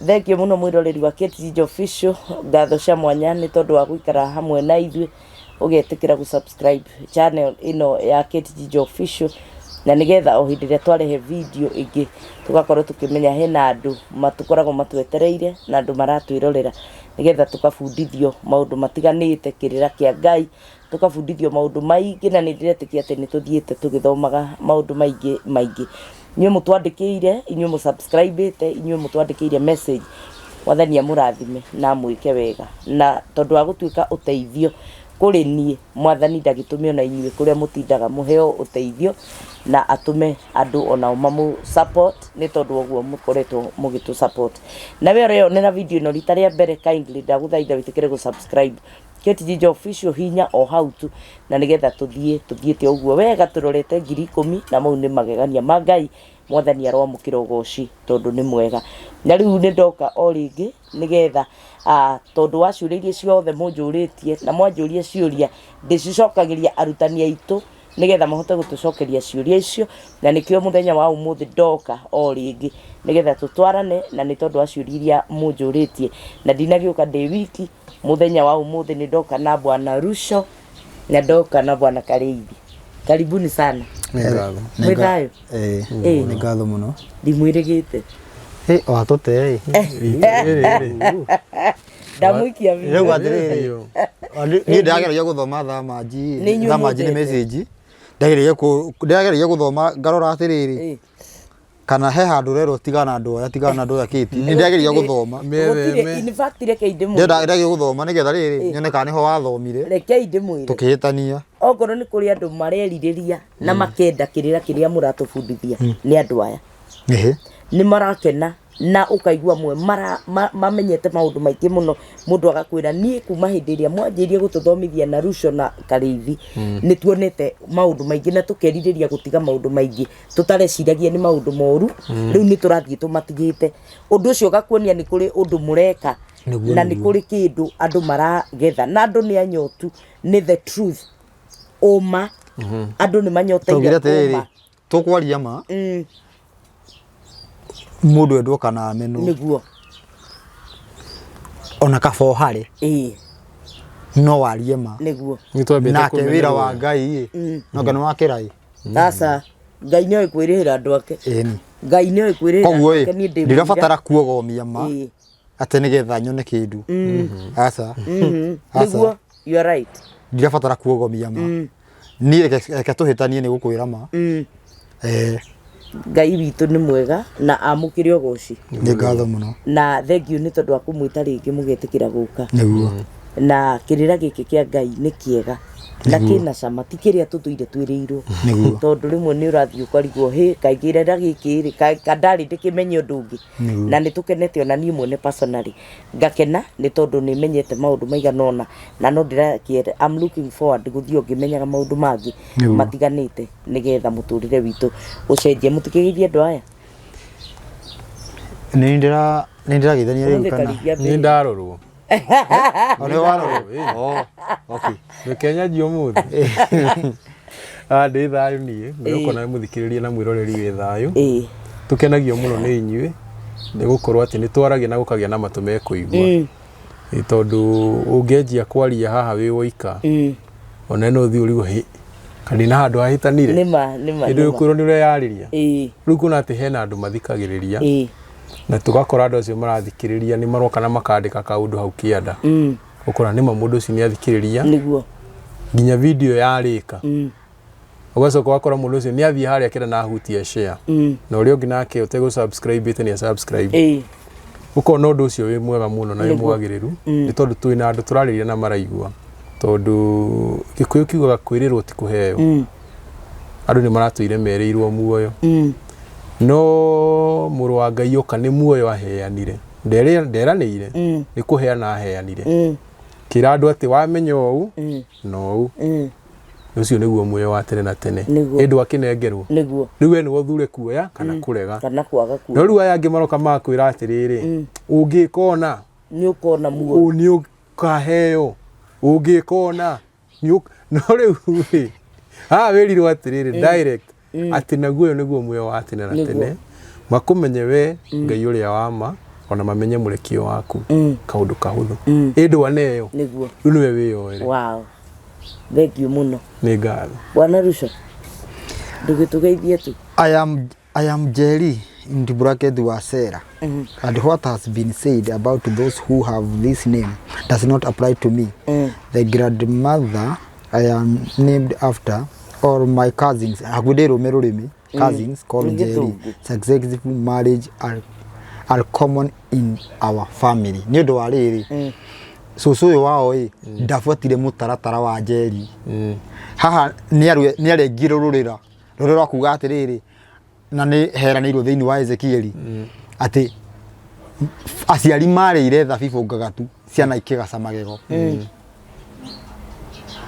Thengio muno mwiroreri wa KTG Official, ngatho cia mwanya ni tondu wa guikara hamwe na ithuĩ ugetikira gu subscribe channel ino ya KTG Official, na nigetha o hindi ria twarehe video ingi tugakorwo tukimenya hena andu matukoragwo matwetereire na andu maratwirorera, nigetha tukabundithio maundu matiganite kirira kia Ngai, tukabundithio maundu maingi, na nindiretikia ati ni tuthiete tugithomaga maundu maingi. Inyuĩ mũtwandĩkĩire, inyuĩ mũsubscribĩte, inyuĩ mũtwandĩkĩire message, Mwathani amũrathime na mwĩke wega, na tondu wa gũtuĩka ũteithio kũrĩ niĩ, Mwathani ndagĩtũme ona inyuĩ kũrĩa mũtindaga mũheo ũteithio na atume andũ onao mamũ support, nĩ tondu ũguo mũkoretwo mũgĩtũ support. Na we ũreyonera video ĩno rita rĩa mbere, kindly ndagũthaitha wĩtĩkĩre gũ subscribe KTG Official hinya o hau tu, na nigetha tuthiĩte ũguo wega tũrorete 10,000, na mau nĩ magegania ma Ngai. Mwathani aromũkĩra ũgoci tondu nĩ mwega. Na rĩu nĩ ndoka o rĩngĩ nigetha tondu wa ciũria iria ciothe mũnjũrĩtie na mwanjũria ciũria ndĩcicokagĩria arutani aitũ nigetha mahote gũtũcokeria ciũria icio, na nĩkĩo mũthenya wa ũmũthĩ ndoka o rĩngĩ nigetha tũtwarane, na nĩ tondu wa ciũria iria mũnjũrĩtie, na ndinagĩũka ndĩ wiki. Muthenya wa ũmũthĩ nĩ ndoka na Bwana Rusho na ndoka na Bwana Kareithi. Karibuni sana. Mwithayo. Nĩ ngatho mũno. Ndimwĩrĩgĩte. Watũte. Ndamũikia video. Rĩu atĩrĩrĩ. Niĩ ndageragia gũthoma thamanji nĩ message. Ndageragia gũthoma ngarora atĩrĩrĩ. Kana he handũ rero tigana andũ aya kiti. Nĩ ndageragia gũthoma. In fact reke indimwe. Ndageragia gũthoma nigetha rĩrĩ nyone kana niho wathomire. Reke indimwe. Tukĩhĩtania. Okorwo nĩ kũrĩ andũ marerirĩria na makenda kĩrĩa mũratũbundithia nĩ andũ aya. Nĩ marakena na ukaigua mwe mamenyete maundu maingĩ mũno. Mũndũ agakwĩra niĩ kuma hĩndĩ ĩrĩa mwanjĩrie gũtũthomithia na Rusho na Kareithi nĩ tuonete maundu maingĩ na tũkerirĩria gũtiga maundu maingĩ tũtareciragia nĩ maundu moru. Rĩu nĩ tũrathiĩ tũmatigĩte. Ũndũ ũcio ũgakuonia nĩ kũrĩ ũndũ mũreka na nĩ kũrĩ kĩndũ andũ maragetha, na andũ nĩ anyotu nĩ the truth. Oma andũ nĩ manyoteire oma. Tũkwaria ma mũndũ endwo kana ameno nĩguo ona kaba ũhare no warie ma nĩguo nake wĩra wa Ngai no ngano wa kĩrai. Sasa Ngai nĩ kwĩrĩhĩra andũ ake. Ngai nĩ kwĩrĩhĩra andũ ake. Niĩ ndirabatara kuogomia ma atĩ nĩgetha nyone kĩndũ. Asa nĩguo you are right. Ndirabatara kuogomia ma niĩ reke tũhĩtanie nĩ gũkwĩra ma. Ngai witũ nĩ mwega na amũkĩre ũgoci. Nĩ ngatho mũno. Na thengiũ nĩ tondu wa kũmwĩta rĩngĩ mũgetĩkĩra gũka. Nĩguo. Na kĩrĩra gĩkĩ kĩa Ngai nĩ kĩega na kĩna cama, ti kĩrĩa tũtũire twĩrĩirwo. Tondũ rĩmwe nĩ ũrathiĩ ũkarigwo kaĩ kĩrĩra gĩkĩ kandarĩ ndĩkĩmenye ũndũ ũngĩ. Na nĩ tũkenete ona niĩ mwene personally ngakena nĩ tondũ nĩ menyete maũndũ maigana ũna, na no ndĩrakĩenda I'm looking forward gũthiĩ ngĩmenyaga maũndũ mangĩ matiganĩte nigetha mũtũrĩre witũ ũcenjie. Mũtikĩgeithie andũ aya. Nĩ ndĩrageithania rĩu kana nĩ ndarorwo. Ole warorwo. Okay. Kenya jio mũthĩ. Ndĩ thayũ niĩ ngũkona mũthikĩrĩria na mwĩroreri wĩ thayũ. Tũkenagio mũno nĩ inyuĩ nĩ gũkorwo atĩ nĩ twaragia na gũkagĩa na matũ mekũigua. Tondũ ũngĩanjia kwaria haha wĩ woika ona no ũthiĩ ũrigwo kana na handũ hahĩtanire. Nĩma Hĩndĩ ũkwĩrwo nĩ ũreyarĩria. Rĩu kuna atĩ hena andũ mathikagĩrĩria na tugakora andũ acio marathikĩrĩria nĩ maroka na makandĩka kaũndũ hau kĩanda. Ũkora nĩ mũndũ ũcio nĩ athikĩrĩria nĩguo nginya video yarĩka. Ũgacoka wakora mũndũ ũcio nĩ athiĩ harĩa kĩrĩa na hutia share na ũrĩa ũngĩ nake ũtegũ subscribe ĩte nĩ subscribe. Ũkona ũndũ ũcio wĩ mwega mũno na wĩ mwagĩrĩru nĩ tondũ twĩ na andũ tũrarĩria na maraigua, tondũ Gĩkũyũ kiugaga kwĩrĩrwo ti kũheo. Andũ nĩ maratũire merĩirwo muoyo no mũrũ wa Ngai oka nĩ muoyo aheanire. Nderanĩire nĩ kũheana aheanire. Kĩra andũ atĩ wamenya ũũ no ũũ. Ũcio nĩguo muoyo wa tene na tene. Hĩndĩ akĩnengerwo. Rĩu we nĩwe ũthure kuoya kana kũrega. No rĩu aya angĩ maroka makwĩra atĩrĩrĩ ũngĩkona nĩ ũkona muoyo. Nĩ ũkaheo. Ũngĩkona no rĩu wĩrirwo atĩrĩrĩ direct atĩ naguo nĩguo muoyo wa tene na tene. Makũmenye we Ngai ũrĩa wa ma ona mamenye murekio waku kaundu kahuthu indwa neyo niguo riu niwe wiyoere. Wow, thank you muno Ni ngatho Bwana Russo, ndugitugeithie tu. I am Jerry in the bracket Wasera. And what has been said about those who have this name does not apply to me. The grandmother I am named after, or my cousins, cousins called Jerry. Successful marriage are common in our family. Nyodo wariri. Susu wao ndafuatire mutaratara wa Jerry. Haha ni arengire rurira kuga atiriri na ni heranirwo thiini wa Ezekieli ati aciari marire thabibu ngagatu ciana ikigaca magego.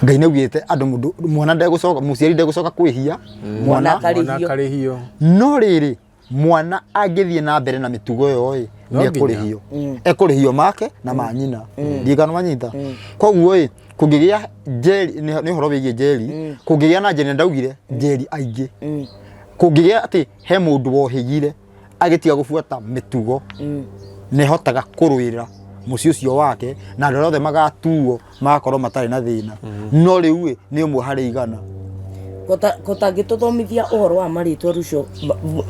Ngai naugite andu mundu mwana ndegucoka muciari ndegucoka kwihia Mwana karihio no riri mwana angithie na mbere na mitugo yo ni ekurihio ekurihio make na manyina ndigano manyita koguo kugigia Jerry ni horo wigie Jerry kugigia na njene ndaugire Jerry aingi kugigia ati he mundu wohigire agitiga gufuata mitugo ni hotaga kurwira muci ucio wake na andũ othe magatuo magakorwo matarĩ na thĩna no rĩu nĩ ũmwe harĩ igana kotangĩtũthomithia ũhoro wa marĩtwa Russo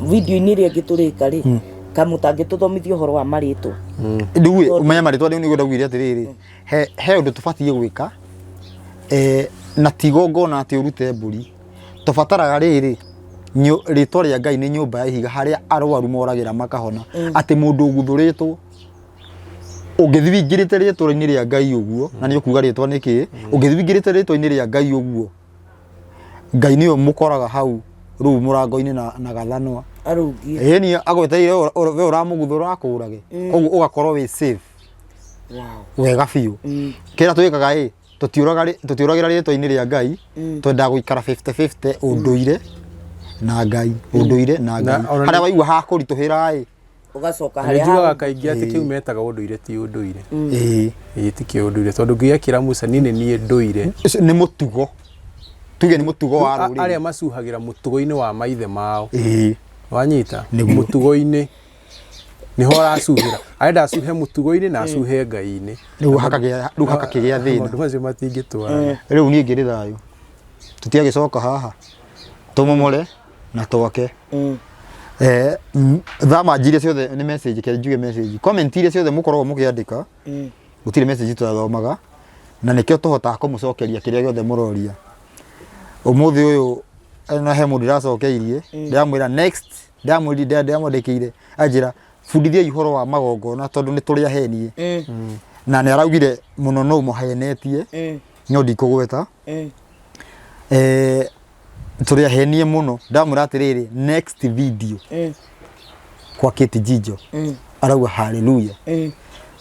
video-inĩ ĩrĩa ngĩtũrĩka rĩ kamũtangĩtũthomithia ũhoro wa marĩtwa rĩu ũmenya marĩtwa rĩu nĩguo ndaugire atĩrĩrĩ he ũndũ tũbatiĩ gwĩka na tigongona atĩ ũrute mbũri tũbataraga rĩrĩ rĩtwa rĩa Ngai nĩ nyũmba ya ihiga harĩa arwaru moragĩra makahona atĩ mũndũ ũguthũrĩtwo ũngĩthivingĩrĩte rĩtwa-inĩ rĩa Ngai ũguo na nĩ ũkuga rĩtwa nĩkĩ ũngĩthivingĩrĩte rĩtwa-inĩ rĩa Ngai ũguo Ngai nĩwe mũkoraga hau rĩu mũrango-inĩ na gathanwa arũngie ni agweteire we ũramũguthũra akũrage koguo ũgakorwo wĩ safe wega biũ kĩrĩa twĩkaga tũtiũragĩra rĩtwa-inĩ rĩa Ngai twendaga gũikara 50-50 ũndũire na Ngai ũndũire na Ngai harĩa waigua hakũritũhĩra ugacoka harĩa njugaga kaingĩ atĩ kĩu metaga ũndũire ti ũndũire ti kĩũndũire tondũ ngĩgĩakĩra Musa niĩ ndũire nĩ mũtugo tuge nĩ mũtugo wa rũrĩrĩ arĩa macuhagĩra mũtugo-inĩ wa maithe mao wanyita mũtugo-inĩ niho aracuhĩra arenda acuhe mũtugo-inĩ na acuhe Ngai-inĩ rĩu hakakĩgĩa thĩna maũndũ macio matingĩtwara rĩu niĩ ngĩrĩ thayũ tũtiagĩcoka haha tũmomore na twake thama njire ciothe nĩ message kĩ njuge message comment iria ciothe mũkoragwo mũkĩandĩka gũtirĩ message tũthomaga na nĩkĩo tũhotaga kũmũcokeria kĩrĩa gĩothe mũroria ũmũthĩ ũyũ na he mũndũ ndĩracokeirie ndĩramwĩra next ndĩramwandĩkĩire anjĩra bundithia ihoro wa magongona tondũ nĩ tũrĩa henie na nĩ araugire mũno no mũhenetie no ndikũgweta tũrĩa henie mũno ndamwĩra atĩrĩrĩ next video kwa Kate Jijo arauga hallelujah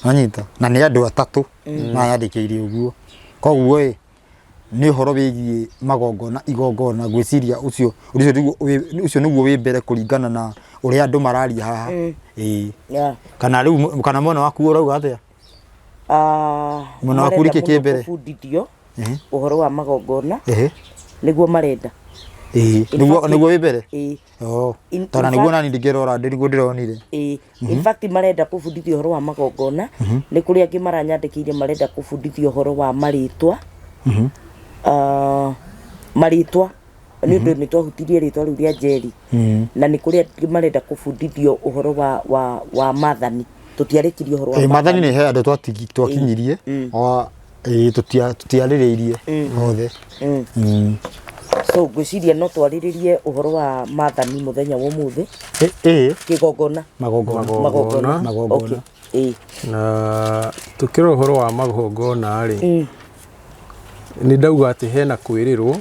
anyita na nĩ andũ atatũ mayandĩkĩire ũguo koguo nĩ ũhoro wĩgiĩ magongona igongona gwĩciria ũcio nĩguo wĩ mbere kũringana na ũrĩa andũ mararia haha kana rĩu kana mwena waku ũrauga atĩa mwena waku rĩkĩ kĩ mbere kũbundithio ũhoro wa magongona nĩguo marenda nĩguo wĩ mbere tondũ nĩguo nani ndingĩrora nĩguo ndĩronire in fact marenda kũbundithio ũhoro wa magongona nĩ kũrĩ angĩ maranyandĩkĩire marenda kũbundithio ũhoro wa marĩtwa marĩtwa nĩ ũndũ nĩ twahutirie rĩtwa rĩu rĩa Jerry na nĩ kũrĩ angĩ marenda kũbundithio ũhoro wa maathani tũtiarĩkirie ũhoro wa maathani nĩ he andũ twakinyirie tũtiarĩrĩirie othe so ngwĩciria no twarĩrĩrie ũhoro wa maathani mũthenya wa ũmũthĩ kĩgongona magongona na tũkĩrora ũhoro wa magongona rĩ nĩ ndauga atĩ hena kwĩrĩrwo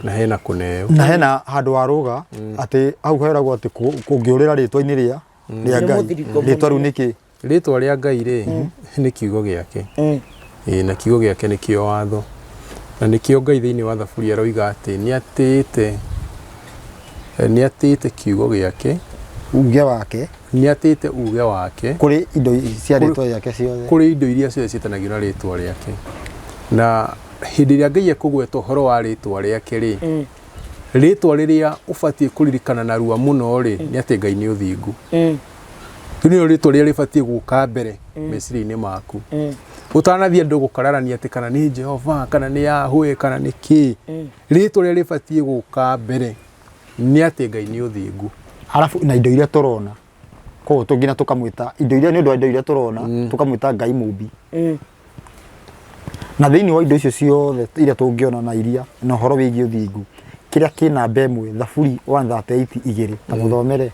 na hena kũneo na hena handũ warũga atĩ hau heragwo atĩ kũngĩũrĩra rĩtwa-inĩ rĩa Ngai rĩtwa rĩu nĩkĩ rĩtwa rĩa Ngai rĩ nĩ kiugo gĩake na kiugo gĩake nĩkĩo watho na nĩkĩo Ngai thĩinĩ wa thaburia aroiga atĩ nĩ atĩte kiugo gĩake uge wake nĩ atĩte uge wake kũrĩ indo cia rĩtwa rĩake ciothe kũrĩ indo iria ciothe ciĩtanagio na rĩtwa rĩake na hĩndĩ ĩrĩa Ngai ekũgweta ũhoro wa rĩtwa rĩake rĩ rĩtwa rĩrĩa ũbatiĩ kũririkana narua mũno rĩ nĩ atĩ Ngai nĩ ũthingu Nĩ ritwa rĩrĩa rĩbatie gũka mbere meciria-inĩ maku. Ũtanathia andũ gũkararania atĩ kana nĩ Jehova kana nĩ Yahweh kana nĩ kĩ. Ritwa rĩrĩa rĩbatie gũka mbere nĩ atĩ Ngai nĩ ũthingu. Halafu na indo iria turona ko tũngina tukamwita indo iria nĩ ũndũ wa indo iria turona tukamwita Ngai mũmbi. Na thĩinĩ wa indo icio ciothe iria tũngĩona na iria na ũhoro wĩgiĩ ũthingu kĩrĩa kĩ namba 1 Thaburi 138 igĩrĩ ta mũthomere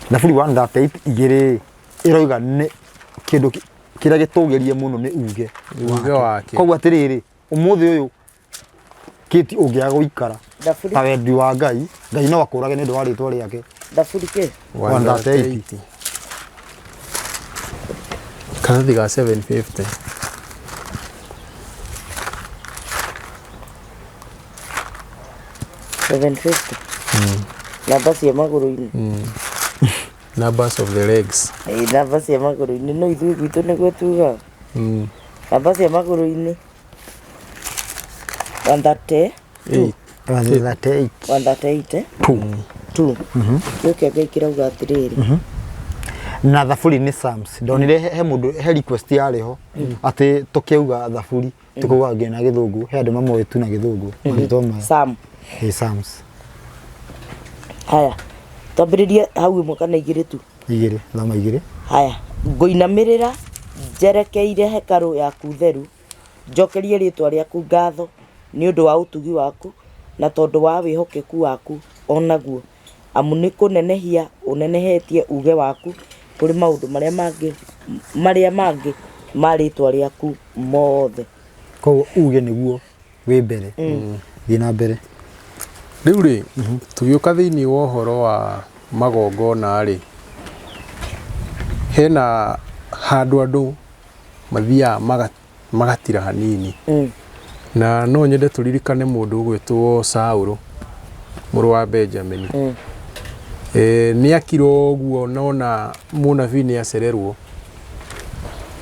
Thaburi 138 igĩrĩ ĩroiga nĩ kĩndũ kĩrĩa gĩtũgerie mũno nĩ uge wake. Koguo atĩrĩrĩ ũmũthĩ ũyũ kĩti ũngĩaga gũikara ta wendi wa Ngai no akũrage nĩ ũndũ wa rĩtwa rĩake. Thaburi kĩ 138 Karathi ga 750 750 namba cia magũrũ-inĩ. Numbers of the legs. Namba cia magũrũ-inĩ no ithuĩ gwitũ nĩguo tuga. Namba cia magũrũ-inĩ 138 2 gĩũke Ngai kĩrauga atĩrĩrĩ. Na Thaburi nĩ Psalms ndonire he mũndũ he request yarĩho atĩ tũkĩuga Thaburi tũkauga ngina gĩthũngũ he andũ mamwe tu na gĩthũngũ Psalms. Haya twambĩrĩrie hau ĩmwe kana igĩrĩ tu. Igĩrĩ thama igĩrĩ. Haya ngũinamĩrĩra njerekeire hekarũ yaku theru njokerie rĩtwa rĩaku ngatho nĩ ũndũ wa ũtugi waku na tondũ wa wĩhokeku waku onaguo amu nĩ kũnenehia ũnenehetie uge waku kũrĩ maũndũ marĩa mangĩ ma rĩtwa rĩaku mothe. Koguo uge nĩguo wĩ mbere thiĩ na mbere. Rĩu rĩ tũgĩũka thĩinĩ wa ũhoro wa magongona rĩ hena handũ andũ mathiaga magatira hanini. Na no nyende tũririkane mũndũ ũgwĩtwo Saũlũ mũrũ wa Benjamin. Nĩ akirwo ũguo nona mũnabii nĩ acererwo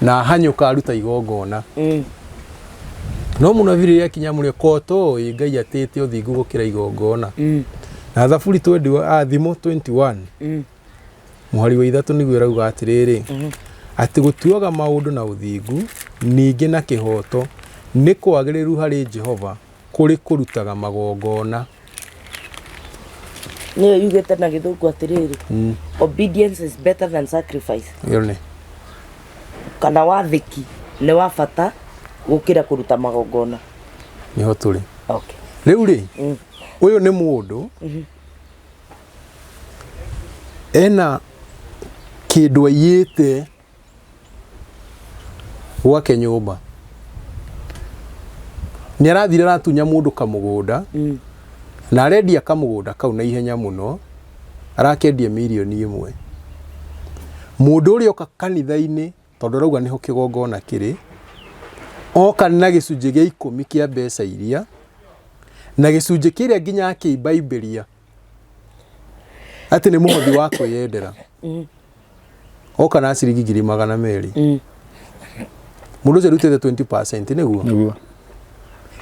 na hanyũka aruta igongona. No mũnabii rĩrĩa akinya mũrĩ koto Ngai atĩte ũthingu gũkĩra igongona. Na Thaburi Thimo 21 mũhari wa 3 nĩguo rauga atĩrĩrĩ atĩ gũtuaga maũndũ na ũthingu ningĩ na kĩhoto nĩ kwagĩrĩru harĩ Jehova kũrĩ kũrutaga magongona. Nĩyo yugĩte na gĩthũngũ atĩrĩrĩ obedience is better than sacrifice. Yone kana wathĩki nĩ wa bata gũkĩra kũruta magongona. Nĩho tũrĩ. Okay. Rĩu rĩ ũyũ nĩ mũndũ ena kĩndũ aiyĩte gwake nyũmba. Nĩ arathire aratunya mũndũ kamũgũnda na arendia kamũgũnda kau na ihenya mũno arakendia milioni 1. Mũndũ ũrĩa oka kanitha-inĩ tondũ rauga nĩho kĩgongona kĩrĩ oka na gĩcunjĩ gĩa 10 kĩa mbeca iria na gĩcunjĩ kĩrĩa nginya akĩimbaimberia atĩ nĩ mũhothi wa kwĩyendera. Oka na ciringi 200,000. Mũndũ ũcio arutĩte 20% nĩguo.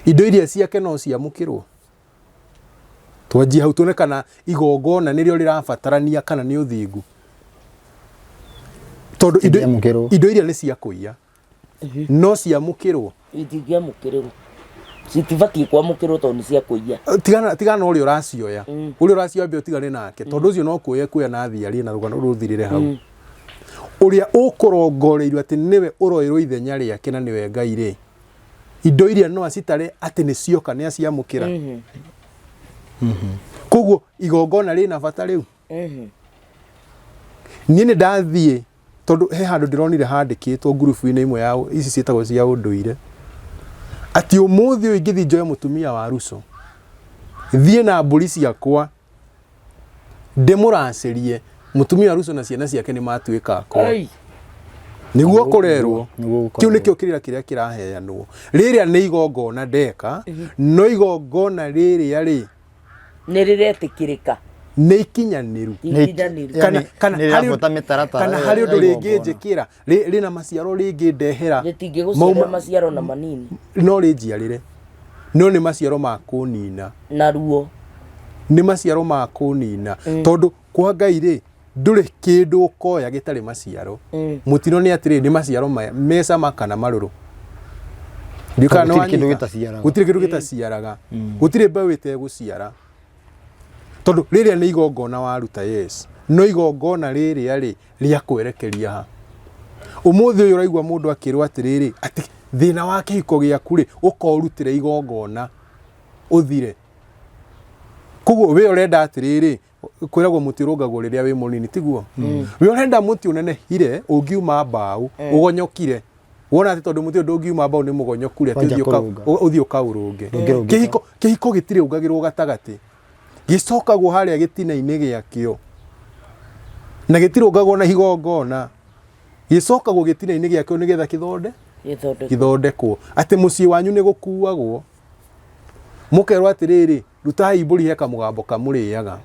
Indo iria ciake no ciamũkĩrwo. Twanjie hau tuone kana igongona nĩrĩo rĩrabatarania kana nĩ ũthingu. Tondũ indo iria nĩ cia kũiya. No ciamũkĩrwo. Itingĩamũkĩrwo. Citibatiĩ kwamũkĩrwo tondũ nĩ cia kũiya. Tigana ũrĩa ũracioya. Ũrĩa ũracioya mbia ũtigane nake tondũ ũcio no kuoya na thiarĩ na rũgano rũthirĩre hau. Ũrĩa ũkũrongoreirio atĩ nĩwe ũroerwo ithenya rĩake na nĩwe Ngai rĩ. Indo iria no acitare atĩ nĩ cioka nĩ aciamũkĩra. Koguo igongona rĩna bata rĩu. Niĩ nĩ ndathiĩ tondũ he handũ ndĩronire handĩkĩtwo ngurubu-inĩ imwe ya ici ciĩtagwo cia ũndũire atĩ ũmũthĩ ũyũ ingĩthiĩ njoe mũtumia wa Russo thiĩ na mbũri ciakwa ndĩmũracĩrie mũtumia wa Russo na ciana ciake nĩ matuĩka akwa nĩguo kũrerwo kĩu nĩkĩo kĩrĩa kĩraheanwo. Rĩrĩa nĩ igongona ndeka no igongona rĩrĩa rĩ nĩ rĩretĩkĩrĩka nĩ ikinyanĩru kana harĩ ũndũ rĩngĩ njĩkĩra rĩna maciaro rĩngĩ ndehera rĩtingĩgũciara maciaro na manini no rĩnjiarĩre no nĩ maciaro ma kũnina na ruo nĩ maciaro ma kũnina tondũ kwa Ngai rĩ ndure kindu ukoya gitari maciaro mutino ni atiri ni maciaro mesa makana maruru ndikana gutire kindu gitaciaraga gutire mbeũ iteguciara tondu riria ni igongona waruta yes no igongona riria ri ria kwerekeria ha umuthi uyu raigwa mundu akirwa atiriri ati thina wa kihiko giaku ri ukorutire igongona uthire kugo we urenda atiriri kwiragwo muti rungagwo riria wi munini tiguo we urenda muti unene hire ungiuma mbau ugonyokire wona ati tondu muti ndungiuma mbau ni mugonyokure ati uthio kaurunge kihiko gitire ungagirwo gatagati gicokagwo haria gitina-ini giakio na gitirungagwo na igongona gicokagwo gitina-ini giakio nigetha githondekwo ati mucii wanyu ni gukuagwo mukerwo atiriri rutai mburi he kamugambo kamuriaga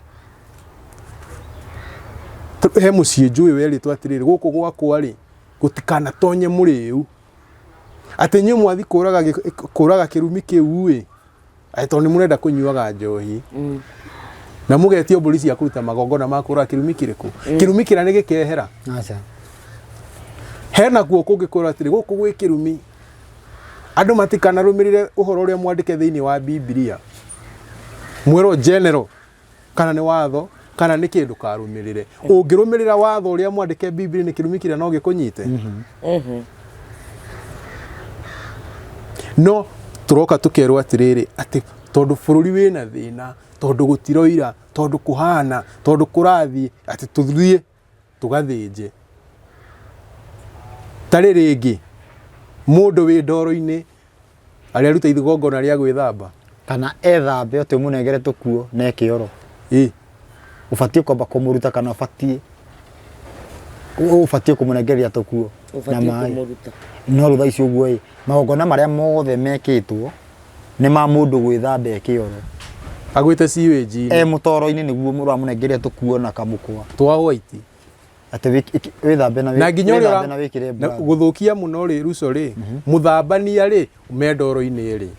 he mucii njui weritwo atiriri guku gwakwa ri gutikana tonye muriu ati nyu mwathi kuraga kirumi kiu ri ati tondu murenda kunyuaga njohi na mugetio mburi cia kuruta magongona ma kuraga kirumi kiriku kirumi kira ni gikehera acha hena kuo kungikora atiri guku gwi kirumi andu matikana rumirire uhoro uria mwandike thiini wa Biblia mwero general kana ni watho kana ni kindu karumirire ungirumirira watho uria mwandike Biblia ni kirumi kira no gikunyite no turoka tukerwa atiriri ati tondu bururi wina thina tondu gutiroira tondu kuhana tondu kurathi ati tuthie tugathinje tari ringi mundu wi ndoro-ini aria ruta igongona ria gwithamba kana ethambe ote munengere tukuo na kioro ufatie kwamba kumuruta kana ufatie kumunengeria tukuo na mai no rutha icio guo magongona maria mothe mekitwo ni ma mundu gwithambe kioro agwite siweji mutoro-ini niguo mundu amunengeria tukuo na kamukwa twa white ati withambe na wikire guthukia muno ri ruco ri muthambania ri me ndoro-ini ri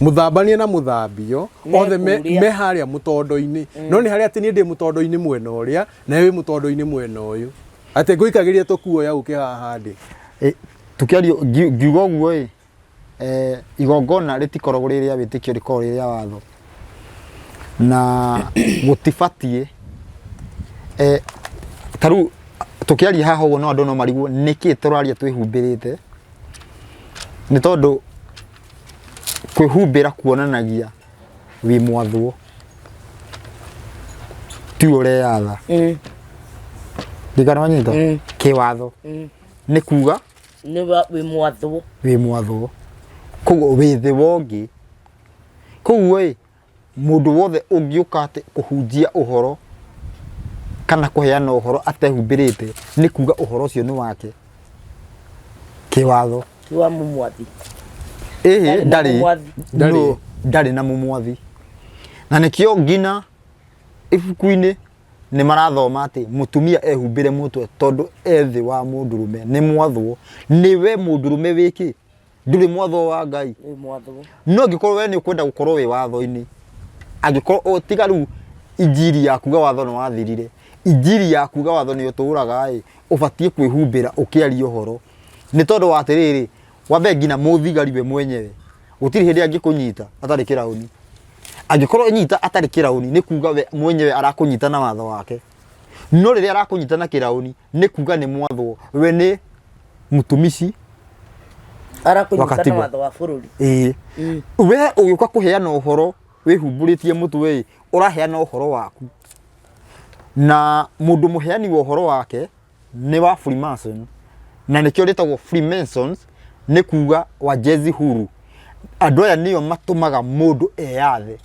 muthambania na muthambio othe me haria mutondo-ini no ni haria ati ni ndi mutondo-ini mwena uria na wi mutondo-ini mwena uyu ati nguikagiria tukuo ya uke haha ndi tukiario ngiuga uguo igongona ritikoragwo riria witikio rikoragwo riria watho na gutibatie taru tukiaria haha uguo no andu no marigwo niki turaria twihumbirite ni tondu kwihumbira kuonanagia wi mwathwo ti ure yatha ndigana wanyita kiwatho ni kuga ni wi mwathwo kugo withi wongi kugo mundu wothe ungiuka ati kuhunjia uhoro kana kuheana uhoro atehumbirite ni kuga uhoro ucio ni wake kiwatho wa mumwathi ndari na mumwathi na nikio ngina ibuku-ini ni marathoma ati mutumia ehumbire mutwe tondu ethi wa mundurume ni mwathwo niwe mundurume wiki nduri mwathwo wa Ngai no ngikorwo we ni ukwenda gukorwo wi watho-ini angikorwo utigaru injiri ya kuga watho no wathirire injiri ya kuga watho ni uturaga ubatie kwihumbira ukiaria uhoro ni tondu wa atiriri wambe ngina muthigari we mwenyewe gutiri hindi angikunyita atari kirauni angikorwo nyita atari kirauni ni kuga we mwenyewe arakunyita na watho wake no riria arakunyita na kirauni ni kuga ni mwathwo we ni mutumisi arakunyita na watho wa bururi we ugiuka kuheana uhoro wihumburitie mutwe uraheana uhoro waku na mundu muheani wa uhoro wake ni wa Freemason na nikio ritagwo Freemasons ni kuga wa jezi huru andu aya niyo matumaga mundu eyathe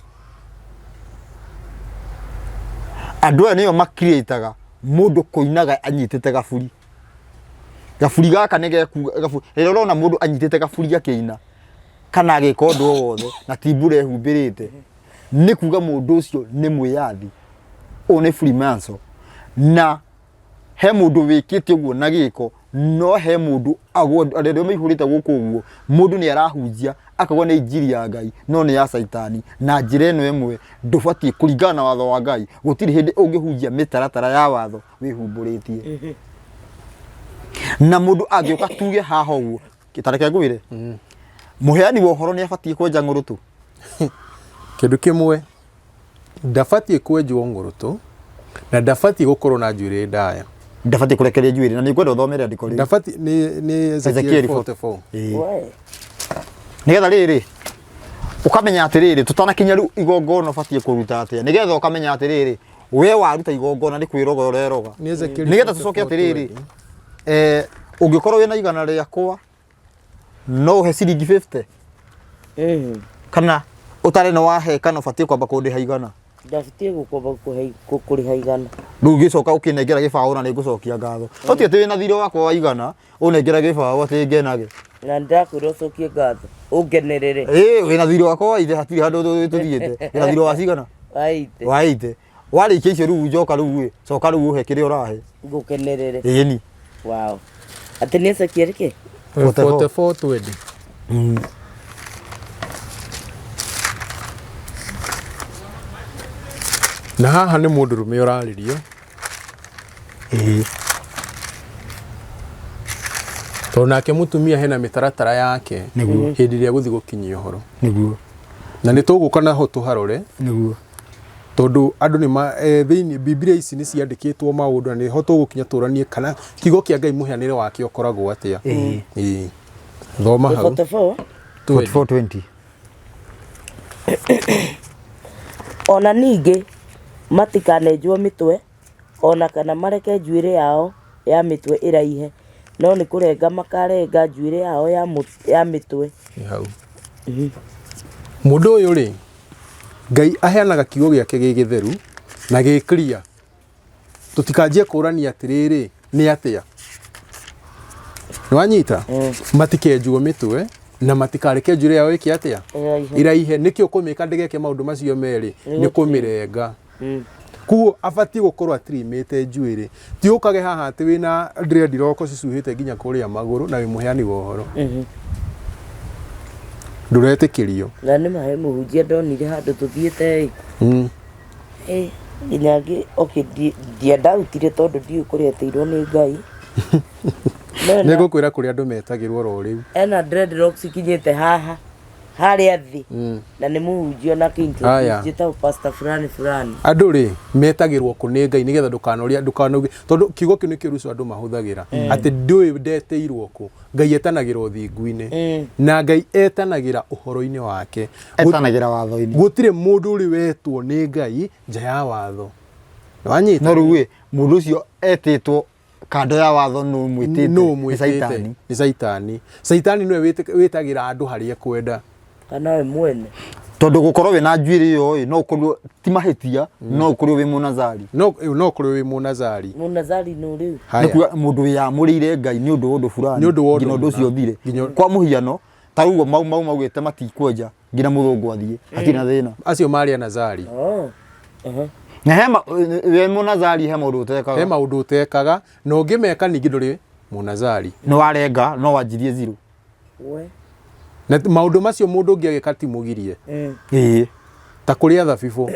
andu aya niyo makreataga mundu kuinaga anyitite gaburi gaka nige kuga gaburi rero urona mundu anyitite gaburi akiina kana agika undu wothe na timbure ehumbirite ni kuga mundu ucio ni mwiyathi one Freemason na he mundu wikite uguo na giko no he mundu arĩo maihũrĩte gũkũ ũguo mundu nĩ arahunjia akagwo nĩ injiri ya Ngai no nĩ ya Saitani na njĩra ĩno ĩmwe ndũbatiĩ kũringana na watho wa Ngai gũtirĩ hĩndĩ ũngĩhunjia mĩtaratara ya watho wĩhumbũrĩtie na mundu angĩũka tuge haha ũguo gĩtareke ngwĩre muheani wa ũhoro nĩ abatiĩ kwenja ngũrũtũ kĩndũ kĩmwe ndabatiĩ kwenjwo ngũrũtũ na ndabatiĩ gũkorwo na njuĩrĩ ndaya ndabatiĩ kũrekeria njuĩrĩ na nĩ ngwenda ũthomere andĩko rĩu ndabatiĩ nĩ Ezekiel 44 nigetha rĩrĩ ukamenya atĩrĩrĩ tutanakinya rĩu igongona ũbatiĩ kũruta atĩa nigetha ũkamenya atĩrĩrĩ we waruta igongona nĩ kwĩroga ũreroga nigetha tũcoke atĩrĩrĩ ũngĩkorwo wĩna igana rĩakwa no he ciringi 50 kana utare no wahe kana ũbatiĩ kwamba kũndĩha igana ndabatiĩ gũkomba kũrĩha igana rĩu ngĩcoka ũkĩnengera gĩbaũ na nĩngũcokia ngatho ũtiĩ atĩ wĩna thirĩ wakwa wa igana ũnengera gĩbaũ atĩ ngenage na ndakwĩra ũcokie ngatho ũngenerere wĩna thirĩ wakwa wa ithe hatirĩ handũ tũthiĩte wĩna thirĩ wa cigana wa ite warĩkia icio rĩu njoka rĩu coka rĩu ũhe kĩrĩa ũrahe ngũkenerere ĩni wow atĩ nĩ Ezekiel kĩ 44:20 na haha nĩ mũndũrũme ũrarĩrio tondũ nake mũtumia hena mĩtaratara yake hĩndĩ ĩrĩa gũthiĩ gũkinyia ũhoro na nĩ tũgũka naho tũharore tondũ andũ thĩinĩ Biblia ici nĩ ciandĩkĩtwo maũndũ na nĩho tũgũkinya tũranie kana kiugo kĩa Ngai mũhianĩre wake ũkoragwo atĩa thoma hau 44:20 ona ningĩ matikanenjwo mĩtwe ona kana mareke njuĩrĩ yao ya mĩtwe ĩraihe no nĩ kũrenga makarenga njuĩrĩ yao ya mĩtwe hau mũndũ ũyũ rĩ Ngai aheanaga kiugo gĩake gĩ gĩtheru na gĩ clear tũtikanjie kũrania atĩrĩrĩ nĩ atĩa nĩwanyita matikenjwo mĩtwe na matikareke njuĩrĩ yao ĩkĩ atĩa iraihe nĩkĩo kũmĩka ndĩgeke maũndũ macio merĩ nĩ kũmĩrenga kuo abatiĩ gũkorwo atirimĩte njuĩrĩ ti ũkage haha atĩ wĩna dreadlock cicuhĩte nginya kũrĩa magũrũ na wĩ mũheani wa ũhoro ndũretĩkĩrio na nĩ mahe mũhunjia ndonire handũ tũthiĩte nginya ndiandautire tondũ ndiũĩ kũrĩa eteirwo nĩ Ngai nĩ ngũkwĩra kũrĩa andũ metagĩrwo ro rĩu ena dreadlocks ikinyĩte haha harĩa thĩ na nĩ mũhunjia na kĩntũ njĩtagwo pastor fulani andũ rĩ metagĩrwo kũ nĩ Ngai nĩgetha ndũkanauge tondũ kiugo kĩu nĩkĩo rucio andũ mahũthagĩra atĩ ndũĩ ndeteirwo kũ Ngai etanagĩra ũthingu-inĩ na Ngai etanagĩra ũhoro-inĩ wake etanagĩra watho-inĩ gũtirĩ mũndũ ũrĩ wetwo nĩ Ngai nja ya watho nĩwanyita no rĩu mũndũ ũcio etĩtwo kando ya watho no mwĩtĩte nĩ Saitani nĩwe wĩtagĩra andũ harĩa ekwenda kana we mwene tondũ gũkorwo wĩna njuĩrĩ ĩyo no ũkorwo ti mahĩtia no ũkorwo wĩ mũnazari no ũkorwo wĩ mũnazari no rĩu nĩkuga mũndũ wĩyamũrĩire Ngai nĩ ũndũ wa ũndũ fulani nginya ũndũ ũcio ũthire kwa mũhiano ta rĩu mau maugĩte matikwenja nginya mũthũngũ athiĩ atirĩ na thĩna acio marĩ anazari na we mũnazari he maũndũ ũtekaga na ũngĩmeka ningĩ ndũrĩ mũnazari no warenga no wanjirie zero na maũndũ macio mũndũ ũngĩ agĩka ti mũgirie ta kũrĩa thabibũ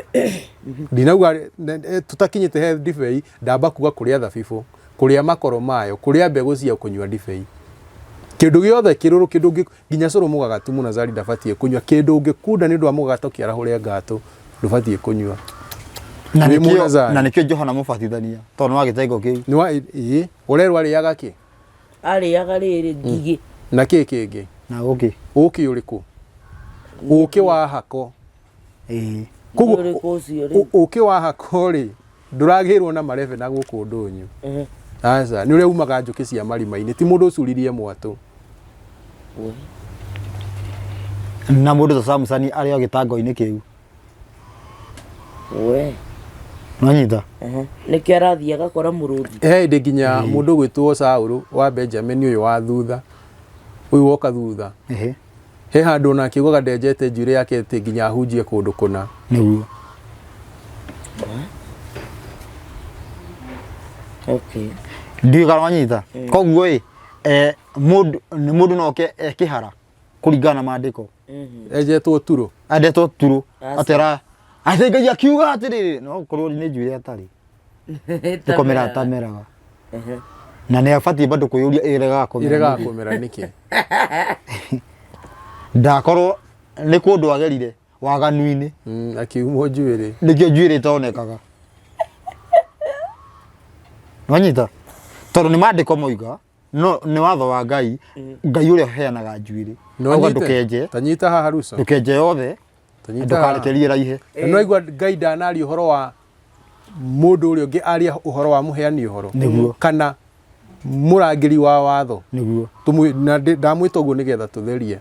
ndinauga tũtakinyĩte he ndibei ndamba kuga kũrĩa thabibũ kũrĩa makoro mayo kũrĩa mbegũ cia kũnyua ndibei kĩndũ gĩothe kĩrũrũ kĩndũ nginya cũrũ mũgagatu mũnazari ndabatiĩ kũnyua kĩndũ ũngĩkunda nĩ ũndũ wa mũgagatu kĩarahũre ngatũ ndũbatiĩ kũnyua na nĩkĩo Johana mũbatithania tondũ wa gĩtengo kĩu ũrerwo arĩaga kĩ arĩaga rĩrĩ ngigĩ na kĩ kĩngĩ na ũkĩ ũrĩkũ ũkĩ wa hako koguo ũkĩ wa hako rĩ ndũragĩrwo na marebe na gũkũ ndũnyũ aca nĩ ũrĩa umaga njũkĩ cia marima-inĩ ti mũndũ ũcuririe mwatũ na mũndũ ta Samsoni arĩ o gĩtango-inĩ kĩu nonyita nĩkĩo arathiĩ agakora mũrũthi he hĩndĩ nginya mũndũ gwĩtwo Saũlũ wa Benjamin ũyũ wa thutha ũyũ woka thutha he handũ ona akiugaga ndenjete njuĩrĩ yake atĩ nginya ahunjie kũndũ kũna nĩguo Ndiga wanyita koguo mundu no ke kihara kuringana maandiko ejetwo turo andetwo turo atera athengagia kiuga atiriri no korwo ni njuire atari tukomera tameraga na ne afati bado kuyuria irega komera niki ndakorwo ni kundu agerire waganuini akiumwo njuire nikio njuire tonekaga wanyita toro ni maandiko moiga no ni watho wa Ngai Ngai uria heanaga njuire no ndukenje tanyita haha rusa ndukenje yothe ndukarekerie raihe no igwa Ngai ndanari uhoro wa mundu uria ungi aria uhoro wa muheani uhoro kana murangiri wa watho niguo na ndamwita uguo nigetha tutherie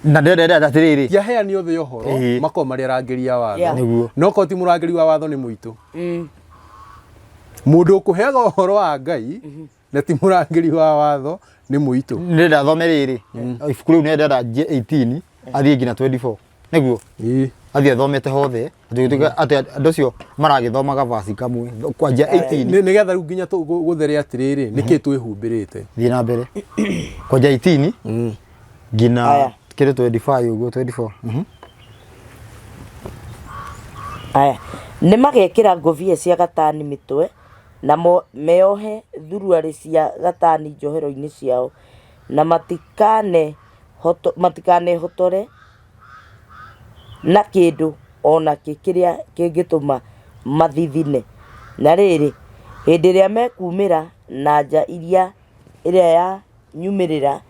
na ndende atiriri ya heani othe uhoro mako mari arangiri wa watho niguo no ko ti murangiri wa watho ni muitu mundu ukuheaga uhoro wa Ngai na ti murangiri wa watho ni muitu ndenda thomeriri ibuku riu ndenda 18 athie ngina 24 niguo athie thomete hothe ati andu cio maragithomaga vasi kamwe kwanja 18 nigetha riu nginya guthere atiriri niki twihumbirite thie na mbere kwanja 18 ngina kire 25 uguo 24 aya ni magekira ngobia cia gatani mitwe na meohe thuruari cia gatani njohero-ini ciao na matikane hotore na kindu ona kiria kingituma mathithine na riri hindi ria mekumira na nja iria ya nyumirira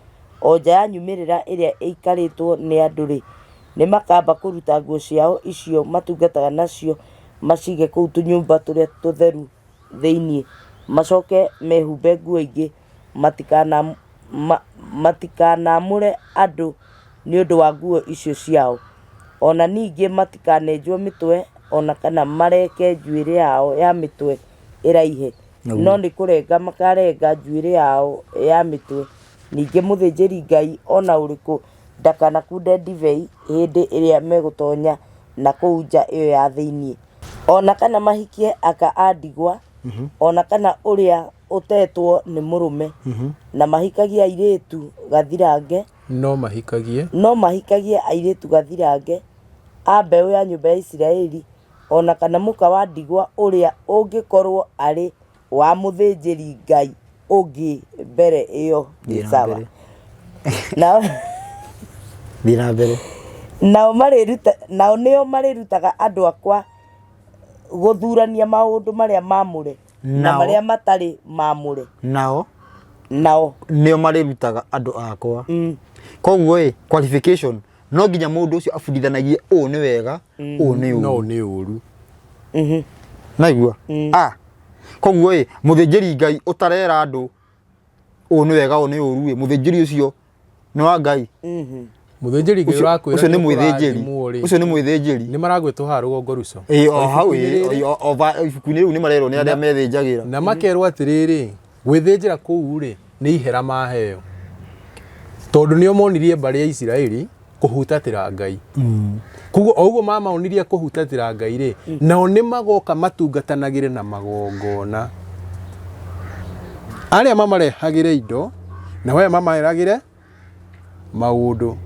o nja ya nyumirira iria ikaritwo ni anduri ni makamba kuruta nguo ciao icio matungataga nacio macige kuu tunyumba turia tutheru thiini macoke mehumbe nguo ingi matikanamure andu ni undu wa nguo icio ciao ona ningi matikanenjwo mitwe ona kana mareke njuire yao ya mitwe iraihe no ni kurenga makarenga njuire yao ya mitwe ningi muthinjiri Ngai ona uriku ndakana kunde ndivei hindi iria megutonya na kuu nja iyo ya thiini ona kana mahikie aka andigwa ona kana uria utetwo ni murume na mahikagia airitu gathirange no mahikagie airitu gathirange ambeu ya nyumba ya Israeli ona kana muka wa ndigwa uria ungikorwo ari wa muthinjiri Ngai ungi mbere iyo sawa na mbere nao nio marirutaga andu akwa guthurania maundu maria mamure na maria matari mamure nao nio marirutaga andu akwa koguo qualification no nginya mundu ucio abudithanagie u ni wega u ni uru no ni uru naigua koguo muthinjiri Ngai utarera andu u ni wega u ni uru muthinjiri ucio no wa Ngai muthinjiri Ngai urakwira ucio ni mwithinjiri ni maragwitwo ha rugongo ruco o hau ibuku-ini riu ni marerwo ni aria methinjagira na makerwo atiriri gwithinjira kuu ri ni ihera maheo tondu nio monirie mbari ya Israeli kuhutatira Ngai kuguo oguo mamaonirie kuhutatira Ngai ri nao ni magoka matungatanagire na magongona aria mamarehagire indo na we mamarehagire maundu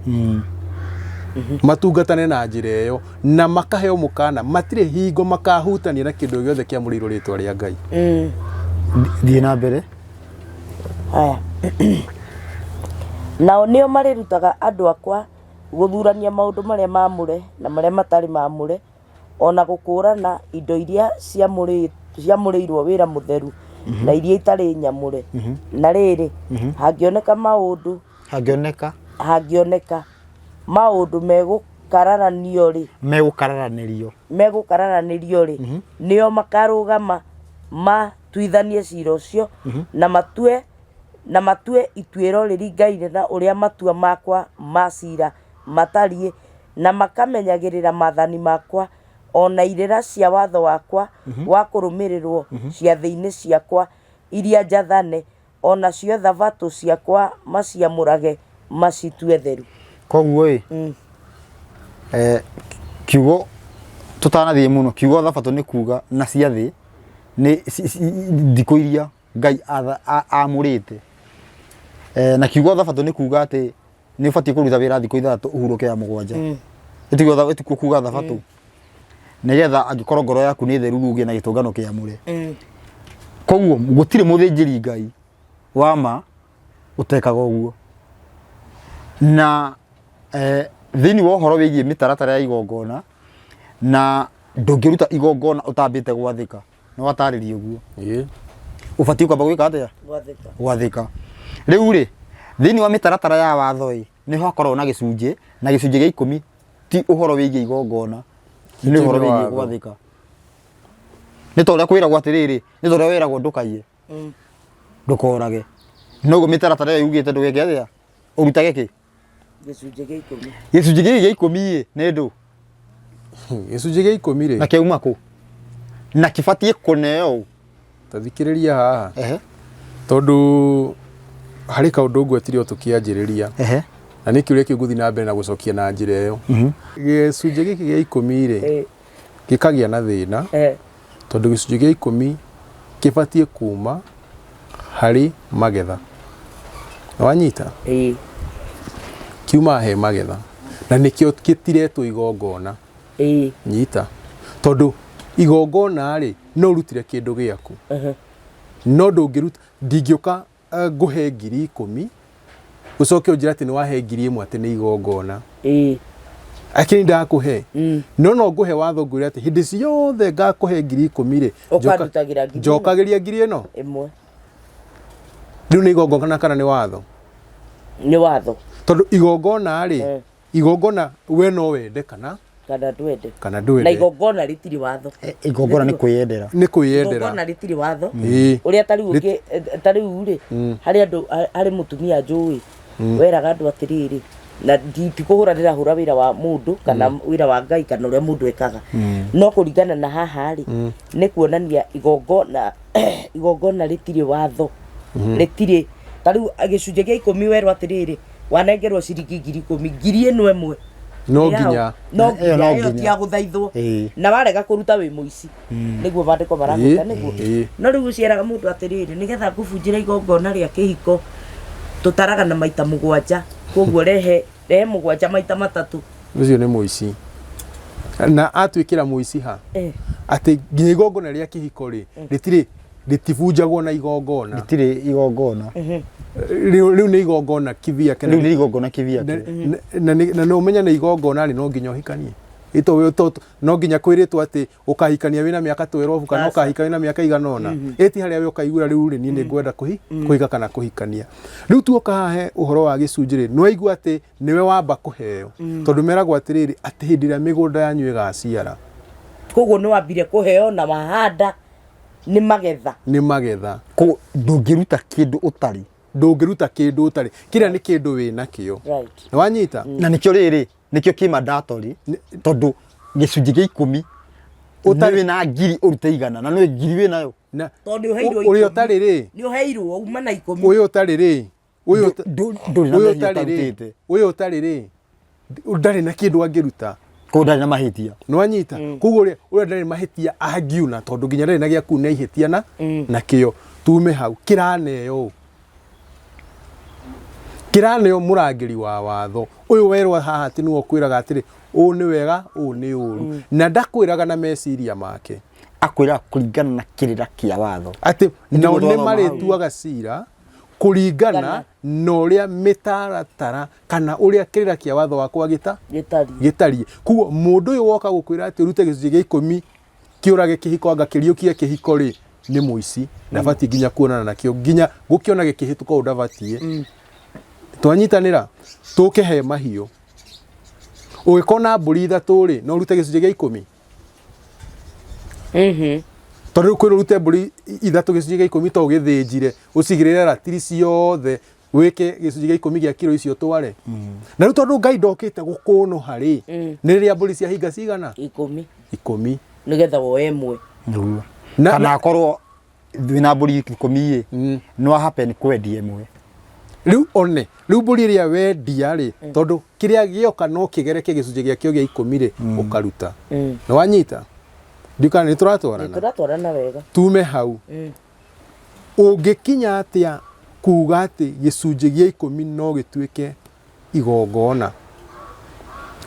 matungatane na njira iyo na makaheo mukana matire hingo makahutania na kindu giothe kia muriro ritwa ria Ngai thie na mbere aya nao nio marirutaga andu akwa guthurania maundu maria mamure na maria matari mamure ona gukurana indo iria ciamurirwo wira mutheru na iria itari nyamure na riri hangioneka maundu hangioneka maundu megukararanirio ri nio makarugama matuithanie cira ucio na matue ituiro riringaine na uria matua makwa macira matarie na makamenyagirira mathani makwa ona irira cia watho wakwa wa kurumirirwo ciathi-ini ciakwa iria njathane ona cio thabatũ ciakwa maciamũrage macitue theru koguo kiugo tutanathie muno kiugo thabatũ ni kuga na ciathi ni thikũ iria Ngai amurite na kiugo thabatũ nĩ kuga atĩ nĩ ũbatiĩ kũruta wĩra thikũ ithatũ ũhurũke ya mũgwanja ĩtikuo kuga thabatũ nĩgetha angĩkorwo ngoro yaku nĩ theru ruge na gĩtũngano kĩamũre koguo gũtirĩ mũthĩnjĩri Ngai wa ma ũtekaga ũguo na thĩinĩ wa ũhoro wĩgiĩ mĩtaratara ya igongona na ndũngĩruta igongona ũtambĩte gwathĩka nĩ watarĩria ũguo ũbatiĩ kwamba gwĩka atĩa gwathĩka rĩu rĩ thĩinĩ wa mĩtaratara ya watho nĩ hakoragwo na gĩcunjĩ gĩa 10 ti ũhoro wĩgiĩ igongona nĩ ũhoro wĩgiĩ gwathĩka nĩ ta ũrĩa kwĩragwo atĩrĩrĩ nĩ ta ũrĩa wĩragwo ndũkaiye ndũkorage noguo mĩtaratara ĩyo yugĩte ndũgeke atĩa ũrutage kĩ gĩcunjĩ gĩa 10 nĩ ndũ gĩcunjĩ gĩa 10 rĩ na kĩauma kũ na kĩbatiĩ kũneo tathikĩrĩria haha tondũ harĩ kaũndũ ngwetire tũkĩanjĩrĩria na nĩ kĩũria kĩu ngũthiĩ na mbere na gũcokia na njĩra ĩyo gĩcunjĩ gĩkĩ gĩa 10 rĩ gĩkagĩa na thĩna tondũ gĩcunjĩ gĩa 10 kĩbatiĩ kuma harĩ magetha nĩ wanyita kiuma he magetha na nĩkĩo gĩtiretwo igongona nyita tondũ igongona rĩ no ũrutire kĩndũ gĩaku no ndũngĩruta ndingĩũka ngũhe 10,000 ucoke ũnjĩre atĩ nĩ wahe 1,000 atĩ nĩ igongona akĩni ndakũhe no ngũhe watho ngwĩre atĩ hĩndĩ ciothe ngakũhe 10,000 rĩ njokagĩria 1,000 ĩno rĩu nĩ igongona kana nĩ watho tondũ igongona rĩ igongona we no wende kana ndwende na igongona rĩtirĩ watho igongona nĩ kwĩyendera igongona rĩtirĩ watho ũrĩa tarĩu rĩ harĩ andũ harĩ mũtumia njũĩ weraga andũ atĩrĩrĩ na tikũhũranĩra hũra wĩra wa mũndũ kana wĩra wa Ngai kana ũrĩa mũndũ ekaga no kũringana na haha rĩ nĩ kuonania igongona rĩtirĩ watho rĩtirĩ tarĩu gĩcunjĩ gĩa 10 werwo atĩrĩrĩ wanengerwo ciringi 10,000 1,000 ĩmwe no nginya ĩyo ti ya gũthaithwo na warega kũruta wĩ mũici nĩguo mandĩko maramĩta nĩguo no rĩu ũcieraga mũndũ atĩrĩrĩ nĩgetha ngũbunjĩra igongona rĩa kĩhiko tũtaraga na maita 7 koguo rehe 7 maita 3 ũcio nĩ mũici na atwĩkĩra mũici ha atĩ nginya igongona rĩa kĩhiko rĩ rĩtibunjagwo na igongona rĩtirĩ igongona rĩu nĩ igongona kivia kana rĩu nĩ igongona kivia na no umenya nĩ igongona rĩ no nginya ũhikanie ito no nginya kwĩrĩtwo atĩ ũkahikania wĩna mĩaka 12 kana ũkahika wĩna mĩaka 100 ĩti harĩa we ũkaigura rĩu rĩ niĩ nĩ ngwenda kũhiga kana kũhikania rĩu tuoka hahe ũhoro wa gĩcunjĩ rĩ nĩ waigua atĩ nĩwe wamba kũheo tondũ meragwo atĩrĩrĩ atĩ hĩndĩ ĩrĩa mĩgũnda yanyu ĩgaciara koguo nĩ wambire kũheo na mahanda nĩ magetha ko ndũngĩruta kĩndũ ũtarĩ kĩrĩa nĩ kĩndũ wĩna kĩo nĩ wanyita na nĩkĩo rĩrĩ nĩkĩo kĩ mandatory tondũ gĩcunjĩ gĩa 10 ũtarĩ na 1,000 ũrute 100 na nĩ 1,000 wĩ nayo tondũ ũheirwo ũrĩa ũtarĩ rĩ nĩ ũheirwo uma na 10 ũyũ ũtarĩ rĩ ũyũ ũtarĩ rĩ ndarĩ na kĩndũ angĩruta ko ndarĩ na mahĩtia nĩ wanyita koguo ũrĩa ndarĩ mahĩtia angiuna tondũ nginya ndarĩ na gĩa kuu nĩ ihĩtia na kĩo tume hau kĩraneo mũrangĩri wa watho ũyũ werwo haha atĩ nĩwe ũkwĩraga atĩrĩ ũũ nĩ wega ũũ nĩ ũru na ndakwĩraga na meciria make akwĩra kũringana na kĩrĩra kĩa watho atĩ nao nĩ marĩtuaga cira kũringana na ũrĩa mĩtaratara kana ũrĩa kĩrĩra kĩa watho wakwa gĩtariĩ koguo mũndũ ũyũ woka gũkwĩra atĩ ũrute gĩcunjĩ gĩa 10 kĩũrage kĩhiko anga kĩriũkie kĩhiko rĩ nĩ mũici ndabatiĩ nginya kuonana nakĩo nginya gũkĩona gĩkĩhĩtũka ũũ ndabatiĩ twanyitanĩra tũkĩhe mahiũ ũgĩkona mbũri 3 rĩ no ũrute gĩcunjĩ gĩa 10 tondũ kwĩrwo ũrute mbũri 3 gĩcunjĩ gĩa 10 to ũgĩthĩnjire ũcigĩrĩre ratiri ciothe wĩke gĩcunjĩ gĩa 10 gĩa kilo icio tware na rĩu tondũ Ngai ndokĩte gũkũnũha rĩ nĩ rĩrĩa mbũri cia hinga cigana 10 nĩgetha woe ĩmwe kana akorwo wĩna mbũri 10 no happen kwendia ĩmwe rĩu mbũri ĩrĩa wendia rĩ tondũ kĩrĩa gĩoka no kĩgereke gĩcunjĩ gĩakĩo gĩa 10 rĩ ũkaruta nĩ wanyita ndikana nĩ tũratwarana wega tume hau ũngĩkinya atia kuga atĩ gĩcunjĩ gĩa 10 no gĩtuĩke igongona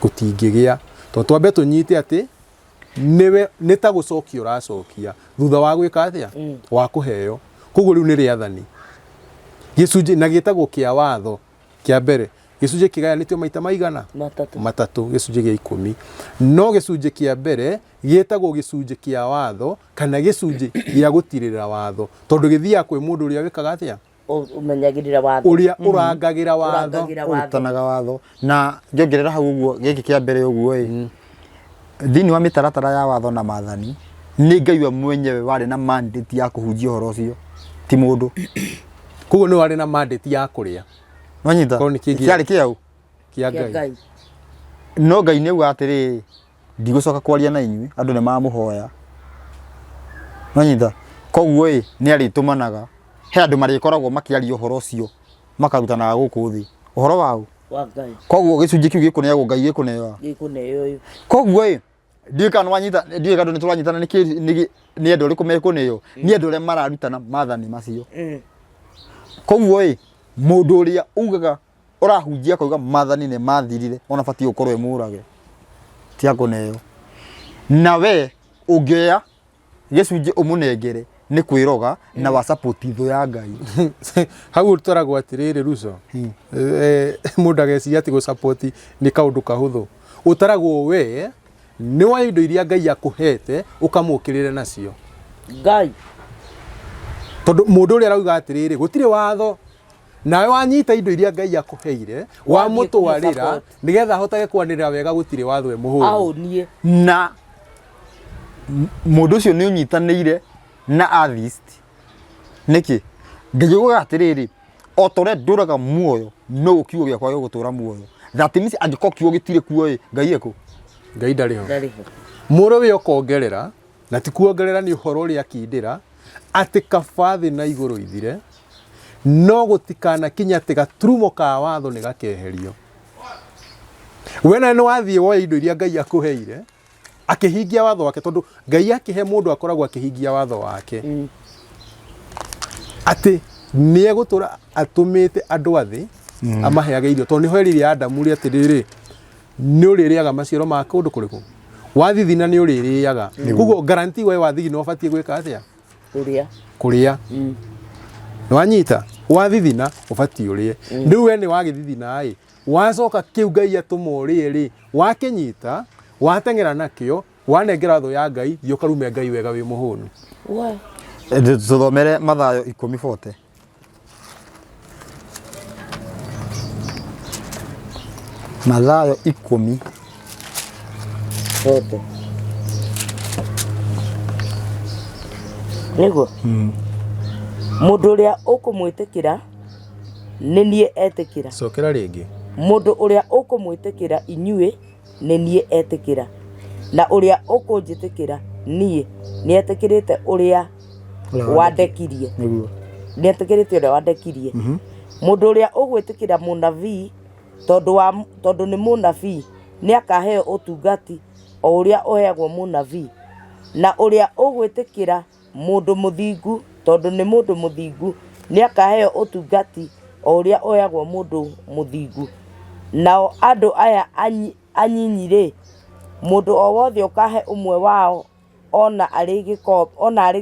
gũtingĩgĩa to twambe tũnyite atĩ niwe nĩ ta gũcokia ũracokia thutha wa gwĩka atĩa wa kũheo koguo rĩu nĩ rĩathani gĩcunjĩ na gĩtagwo kĩa watho kĩa mbere gĩcunjĩ kĩgayanĩtio maita maigana matatũ gĩcunjĩ gĩa 10 no gĩcunjĩ kĩa mbere gĩtagwo gĩcunjĩ kĩa watho kana gĩcunjĩ gĩa gũtirĩra watho tondũ gĩthiaga kwĩ mũndũ ũrĩa wĩkaga atĩa umenyagirira watho ũrĩa ũrangagira watho ũrutanaga watho na ngiongerera hau ũguo gĩkĩ kĩa mbere ũguo thĩinĩ wa mĩtaratara ya watho na maathani nĩ Ngai we mwenyewe warĩ na mandate ya kũhunjia ũhoro ũcio ti mũndũ koguo nĩ warĩ na mandate ya kũrĩa wanyita kĩarĩ kĩau kĩa Ngai no Ngai nĩ auga atĩrĩrĩ ndigũcoka kwaria na inyuĩ andũ nĩ mamũhoya wanyita koguo nĩ arĩtũmanaga he andũ marĩkoragwo makĩaria ũhoro ũcio makarutanaga gũkũ thĩ ũhoro wao wa Ngai koguo gĩcunjĩ kĩu gĩkũneagwo Ngai gĩkũneo koguo ndiĩka nĩ wanyita ndiĩka andũ nĩ tũranyitana nĩ andũ ũrĩkũ mekũneo nĩ andũ arĩa mararutana maathani macio koguo mũndũ ũrĩa ugaga ũrahunjia kauga maathani nĩ mathirire ona batiĩ ũkorwo mũrage ti akũneo na we ũngĩoya gĩcunjĩ ũmũnengere nĩ kwĩroga na wa support itho ya Ngai hau tũragwo atĩrĩrĩ Ruso mũndũ ageciria atĩ gũ support nĩ kaũndũ kahũthũ ũtaragwo we nĩ wa indo iria Ngai akũhete ũkamũkĩrĩre nacio Ngai tondũ mũndũ ũrĩa arauga atĩrĩrĩ gũtirĩ watho nawe wanyita indo iria Ngai akũheire wa mũtwarĩra nĩgetha ahotage kwanĩrĩra wega gũtirĩ watho we mũhũri na mũndũ ũcio nĩ ũnyitanĩire na atheist nĩkĩ Ngai uga atĩrĩrĩ o tore ndũraga muoyo no kiugo gĩakwa gĩgũtũra muoyo that means angĩkorwo kiugo gĩtirĩ kuo Ngai ekũ Ngai ndarĩ ho mũrũ we ũkongerera na ti kuongerera nĩ ũhoro ũrĩa akindĩra atĩ kabathi na igũrũ ithire no gũtikana kinya atĩ gaturumo ka watho nĩ gakeherio we na nĩ wathiĩ woya indo iria Ngai akũheire akĩhingia watho wake tondũ Ngai akĩhe mũndũ akoragwo akĩhingia watho wake atĩ nĩ egũtũra atũmĩte andũ athĩ amaheage irio tondũ nĩho erire Adamu rĩ atĩrĩrĩ nĩ ũrĩrĩaga maciaro ma kũndũ kũrĩkũ wathithina nĩ ũrĩrĩaga koguo guarantee we wathithina ũbatiĩ gwĩka atĩa kũrĩa nĩ wanyita wathithina ũbatiĩ ũrĩe rĩu we nĩ wagĩthithina wacoka kĩu Ngai atũma ũrĩe rĩ wakĩnyita wateng'era nakĩo wanengera thũ ya Ngai thiĩ ũkarume Ngai wega wĩ mũhũnu tũthomere Mathayo 10:40 Mathayo 10:40 nĩguo mũndũ ũrĩa ũkũmwĩtĩkĩra nĩ niĩ etĩkĩra cokera rĩngĩ mũndũ ũrĩa ũkũmwĩtĩkĩra inyuĩ nĩ niĩ etĩkĩra na ũrĩa ũkũnjĩtĩkĩra niĩ nĩ etĩkĩrĩte ũrĩa wandekirie nĩ etĩkĩrĩte ũrĩa wandekirie mũndũ ũrĩa ũgwĩtĩkĩra mũnabii tondũ nĩ mũnabii nĩ akaheo ũtungati o ũrĩa ũheagwo mũnabii na ũrĩa ũgwĩtĩkĩra mũndũ mũthingu tondũ nĩ mũndũ mũthingu nĩ akaheo ũtungati o ũrĩa ũheagwo mũndũ mũthingu nao andũ aya anyinyi rĩ mũndũ o wothe ũkahe ũmwe wao ona arĩ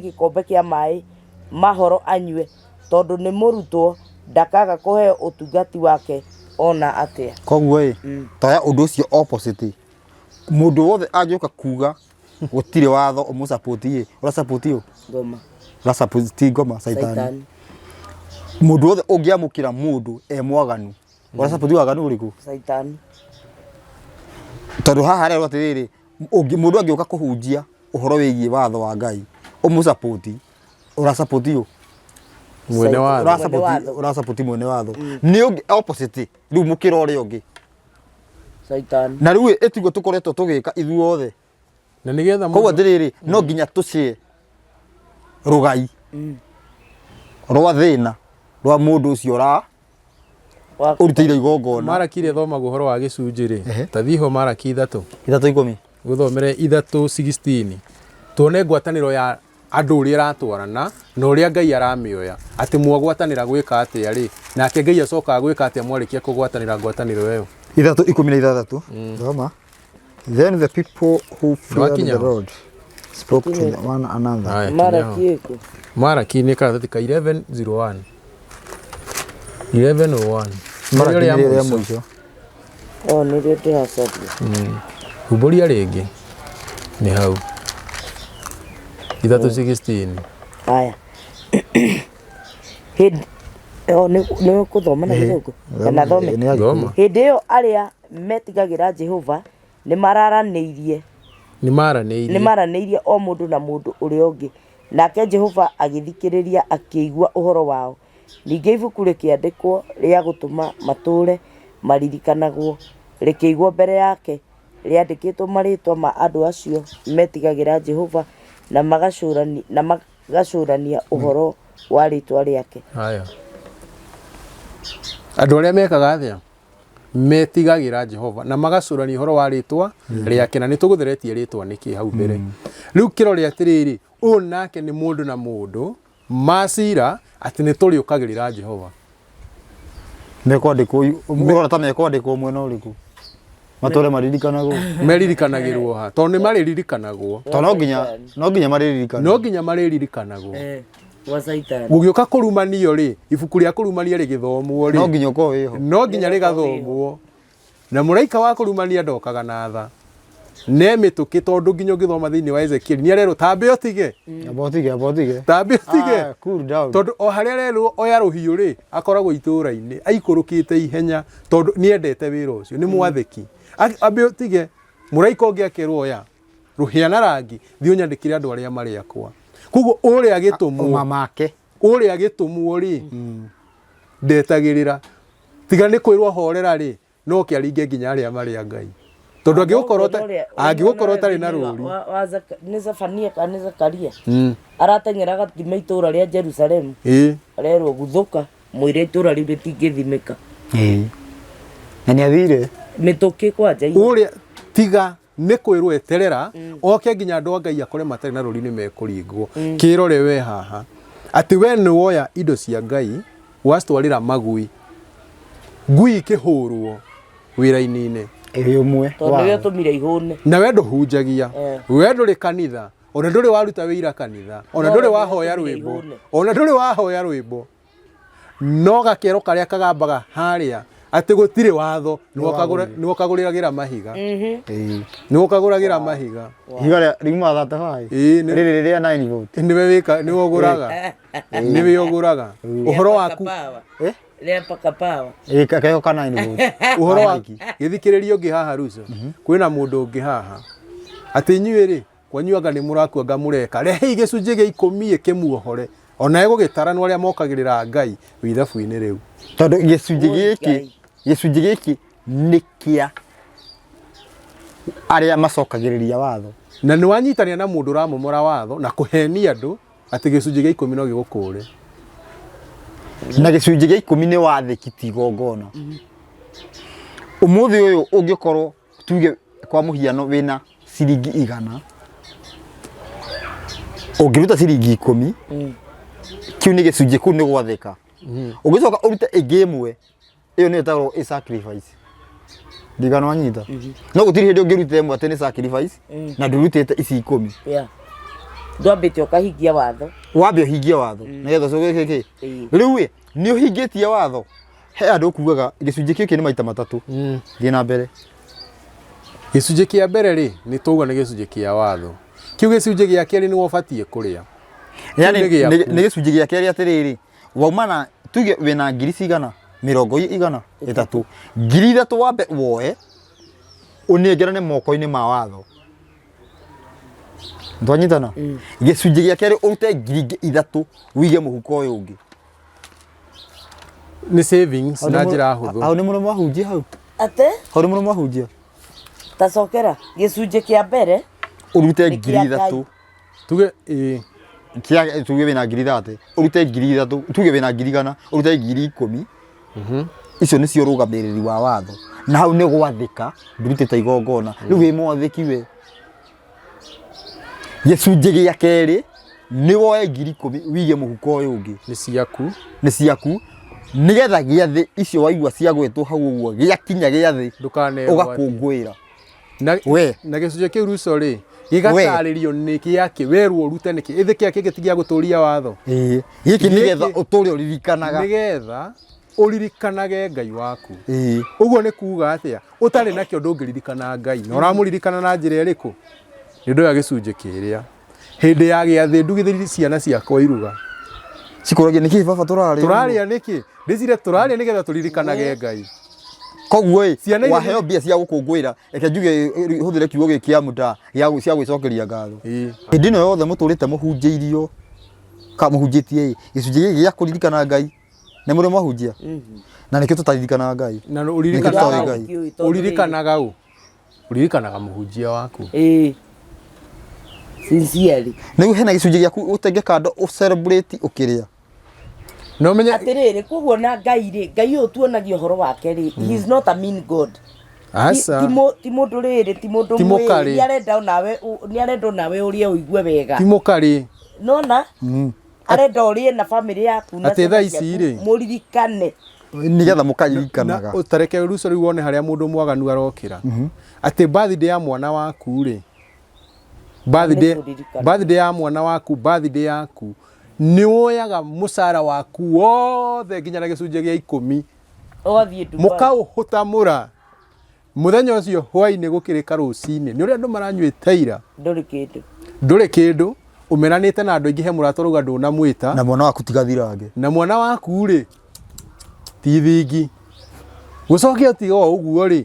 gĩkombe kĩa maĩ mahoro anyue tondũ nĩ mũrutwo ndakaga kũheo ũtungati wake ona atĩa koguo toya ũndũ ũcio opposite mũndũ wothe angĩũka kuga gũtirĩ watho ũmũsupport ũrasupport ngoma ũrasupport ngoma saitani mũndũ wothe ũngĩamũkĩra mũndũ mwaganu ũrasupport waganu ũrĩkũ saitani tondũ haha rĩu atĩrĩrĩ mũndũ angĩũka kũhunjia ũhoro wĩgiĩ watho wa Ngai ũmũsupport ũrasupport mwene watho ũrasupport mwene watho nĩ ũngĩ opposite rĩu mũkĩra ũrĩa ũngĩ saitani na rĩu ĩtiguo tũkoretwo tũgĩka ithuothe na nĩgetha koguo atĩrĩrĩ no nginya tũcie rũgai rwa thĩna rwa mũndũ ũcio ũrutĩire igongona Maraki thomagwo ũhoro wa gĩcunjĩ rĩ ta thiho Maraki 3:10 3:10 gũthomere 3:16 tuone ngwatanĩro ya andũ ũrĩa ratwarana na ũrĩa Ngai aramĩoya atĩ mwagwatanĩra gwĩka atĩa rĩ nake Ngai acokaga gwĩka atĩa mwarĩkia kũgwatanĩra ngwatanĩro ĩyo 3:16 thoma. Then the people who feared the Lord spoke to one another. Maraki nĩ karatathi ka 11:01 11:01 Maraki ya mwisho. Nĩ rĩo ndĩracabia. Humbũria rĩngĩ nĩ hau 3:16. Aya. Nĩ kũthoma na gĩthũngũ kana thome. Hĩndĩ ĩyo arĩa metigagĩra Jehova nĩ maranĩirie o mũndũ na mũndũ ũrĩa ũngĩ, nake Jehova agĩthikĩrĩria akĩigua ũhoro wao. Ningĩ ibuku rĩkĩandĩkwo rĩa gũtũma matũũre maririkanagwo rĩkĩigwo mbere yake, rĩandĩkĩtwo marĩtwa ma andũ acio metigagĩra Jehova na magacũrania ũhoro wa rĩtwa rĩake. Haya, andũ arĩa mekaga atĩa metigagĩra Jehova na magacũrania ũhoro wa rĩtwa rĩake, na nĩtũgũtheretie rĩtwa nĩkĩ hau mbere. Rĩu kĩrore atĩrĩrĩ, ũũ nake nĩ mũndũ na mũndũ macira atĩ nĩtũrĩũkagĩrĩra Jehova. Mekwandĩkwo mũrora ta mekwandĩkwo mwena ũrĩkũ? Matũũre maririkanagwo. Meririkanagĩrwo ha, tondũ nĩ marĩririkanagwo. Tondũ no nginya marĩririkanagwo. No nginya marĩririkanagwo. Wa Saitani. Gũgĩũka kũrumanio rĩ, ibuku rĩa kũrumania rĩgĩthomwo rĩ. No nginya ũkorwo wĩho. No nginya rĩgathomwo. Na mũraika wa kũrumania ndokaga na tha. Nĩ mĩtũkĩ tondũ nginya ũgĩthoma thĩinĩ wa Ezekiel nĩarerwo tambe ũtige. Tambe ũtige. Cool down. Tondũ o harĩa rerwo oya rũhiũ rĩ akoragwo itũũra-inĩ aikũrũkĩte ihenya tondũ nĩendete wĩra ũcio, nĩ mwathĩki. Ambe ũtige, mũraika ũngĩ akerwo oya rũhĩa na rangi thiĩ ũnyandĩkĩre andũ arĩa marĩ akwa. Koguo ũrĩa agĩtũmwo rĩ ndetagĩrĩra tiga nĩ kwĩrwo horera rĩ no kĩaringe nginya arĩa marĩ Ngai, tondũ angĩgũkorwo tarĩ na rũũri. Nĩ Zefania kana nĩ Zakaria arateng'era gathima itũũra rĩa Jerusalemu, arerwo guthũka mwĩre itũũra rĩu rĩtingĩthimĩka. Na nĩathire mĩtũkĩ kwanja ũrĩa tiga nĩ kwĩrwo eterera oke nginya andũ a Ngai akore matarĩ na rũũri nĩ mekũringwo. Kĩrore we haha atĩ we nĩ woya indo cia Ngai wacitwarĩra magui, ngui ikĩhũrwo wĩra-inĩ ũmwe tondũ nĩwe ũtũmire ihũne, na we ndũhunjagia, we ndũrĩ kanitha, ona ndũrĩ waruta wĩira kanitha, ona ndũrĩ wahoya rwĩmbo, no gakero karĩa kagambaga harĩa atĩ gũtirĩ watho nĩwokagũrĩragĩra mahiga. Nĩwokagũragĩra mahiga higa riuma 35 rĩrĩ rĩa 9 vote nĩwe ũgũraga ũhoro waku rĩa paka power kayo kana 9 vote ũhoro waku gĩthikĩrĩrio ũngĩ haha Ruso kwĩna mũndũ ũngĩ haha atĩ inyuĩ rĩ kwanyuaga nĩ mũrakuanga mũreka rehe gĩcunjĩ gĩa 10 kĩmuohore ona egũgĩtara nĩ arĩa mokagĩrĩra Ngai wĩthabu-inĩ rĩu, tondũ gĩcunjĩ gĩkĩ nĩ kĩa arĩa macokagĩrĩria watho, na nĩ wanyitania na mũndũ ũramomora watho na kũhenia andũ atĩ gĩcunjĩ gĩa 10 no gĩgũkũre, na gĩcunjĩ gĩa 10 nĩ wathĩkiti igongona. Ũmũthĩ ũyũ ũngĩkorwo tuge kwa mũhiano wĩna ciringi 100 ũngĩruta ciringi 10 kiu nĩ gĩcunjĩ kĩu nĩ gwathĩka. Ũngĩcoka ũrute ĩngĩ ĩmwe ĩyo nĩ ĩtagwo sacrifice. Ndigano wanyita no gũtirĩ hĩndĩ ũngĩruta ĩmwe atĩ nĩ sacrifice na ndũrutĩte ici 10. Ndwambĩte ũkahingia watho, wambe ũhingie watho nĩgetha ũcoke gĩkĩ rĩu nĩ ũhingĩtie watho. He andũ kugaga gĩcunjĩ kĩu nĩ maita matatũ. Thiĩ na mbere. Gĩcunjĩ kĩa mbere rĩ nĩ tũuga nĩ gĩcunjĩ kĩa watho, kiu gĩcunjĩ gĩa kerĩ nĩ wabatiĩ kũrĩa, yani nĩ gĩcunjĩ gĩa kerĩ atĩrĩrĩ waumana tuge wĩna ngiri cigana 100 3 ngiri 3 wambe woe ũnengerane moko-inĩ ma watho. Ndwanyitana gĩcunjĩ gĩa kerĩ ũrute ngiri 3 wige mũhuko ũyũ ũngĩ nĩ savings na njĩra hũthũ. Hau nĩ mũno mwahunjia hau hau nĩ mũno mwahunjia tacokera gĩcunjĩ kĩa mbere urute ngiri 3 tuge tuge wĩna ngiri 30 urute ngiri 3 tuge wĩna ngiri 100 urute ngiri 10. Icio nĩcio rũgamĩrĩri wa watho na hau nĩ gwathĩka ndurutĩte igongona rĩu wĩ mwathĩki we. Gĩcunjĩ gĩa kerĩ nĩ woe 10,000 wige mũhuko ũyũ ũngĩ nĩ ciaku nigetha gĩathĩ icio waigua cia gwĩtwo hau ũguo gĩakinya gĩathĩ ũgakũngũĩra na gĩcunjĩ kĩu Russo rĩ gĩgatarĩrio nĩ kĩake werwo ũrute nĩkĩ ĩthĩ kĩake gĩtigia gũtũria watho gĩkĩ nĩgetha ũtũre ũririkanaga nĩgetha ũririkanage Ngai waku ũguo nĩ kuuga atĩa ũtarĩ nakĩo ndũngĩririkana Ngai na ũramũririkana na njĩra ĩrĩkũ nĩ ndoya gĩcunjĩ kĩrĩa hĩndĩ ya gĩathĩ ndugithĩrie ciana ciakwa iruga cikũragia nĩkĩ baba tũrarĩa nĩkĩ ndĩcire tũrarĩa nĩgetha tũririkanage Ngai koguo waheo mbia cia gũkũngũĩra reke njuge hũthĩre kiugo gĩkĩ kĩa muta cia gwĩcokeria ngatho hĩndĩ ĩno yothe mũtũrĩte mũhunjĩirio kana mũhunjĩtie gĩcunjĩ gĩkĩ gĩa kũririkana Ngai nĩ mũrĩ mwahunjia na nĩkĩo tũtaririkanaga Ngai na ũririkanaga mũhunjia waku sincerely nĩguo hena gĩcunjĩ gĩaku ũtenge kando ũcelebrate ũkĩrĩa no menye atiriri koguo na Ngai ũyũ tuonagia ũhoro wake rĩ he is not a mean god ti mũndũ rĩrĩ ti mũndũ mwĩ nĩ arenda nawe ũrĩa ũigue wega ti mũkarĩ nona arenda ũrĩe na family yaku na atĩ thaa ici rĩ mũririkane nigetha mũkaririkanaga ũtareke Russo rĩu wone harĩa mũndũ mwaganu arokĩra atĩ birthday ya mwana waku rĩ birthday ya mwana waku birthday yaku nĩ woyaga mũcara waku wothe nginya na gĩcunjĩ gĩa 10 mũkaũhũtamũra mũthenya ũcio hwaĩ-inĩ gũkĩrĩka rũcinĩ nĩ ũrĩa andũ maranyuĩte ira ndũrĩ kĩndũ ũmenanĩte na andũ aingĩ he mũrata rauga ndũnamwĩta na mwana waku tigathirange na mwana waku rĩ ti thingi gũcokia ũtiga o ũguo rĩ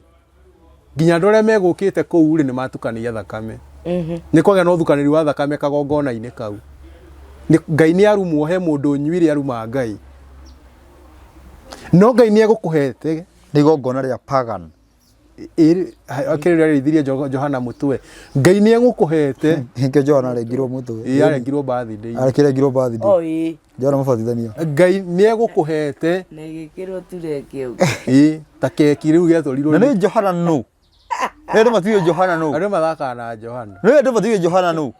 nginya andũ arĩa megũkĩte kũu rĩ nĩ matukania thakame nĩ kwagĩa na ũthukanĩri wa thakame kagongona-inĩ kau Ngai nĩ arumwo he mũndũ ũnyuire aruma Ngai no Ngai nĩ egũkũhete nĩ igongona rĩa pagan akĩrĩrĩa rĩithirie Johana mũtwe Ngai nĩ egũkũhete hĩnge Johana arengirwo mũtwe arengirwo birthday arengirwo birthday Johana mũbatithania Ngai nĩ egũkũhete na gĩkĩrwo tureke ta keki rĩu gĩatwarirwo na nĩ Johana no nĩ matiwe Johana no andũ mathakaga na Johana nĩ matiwe Johana no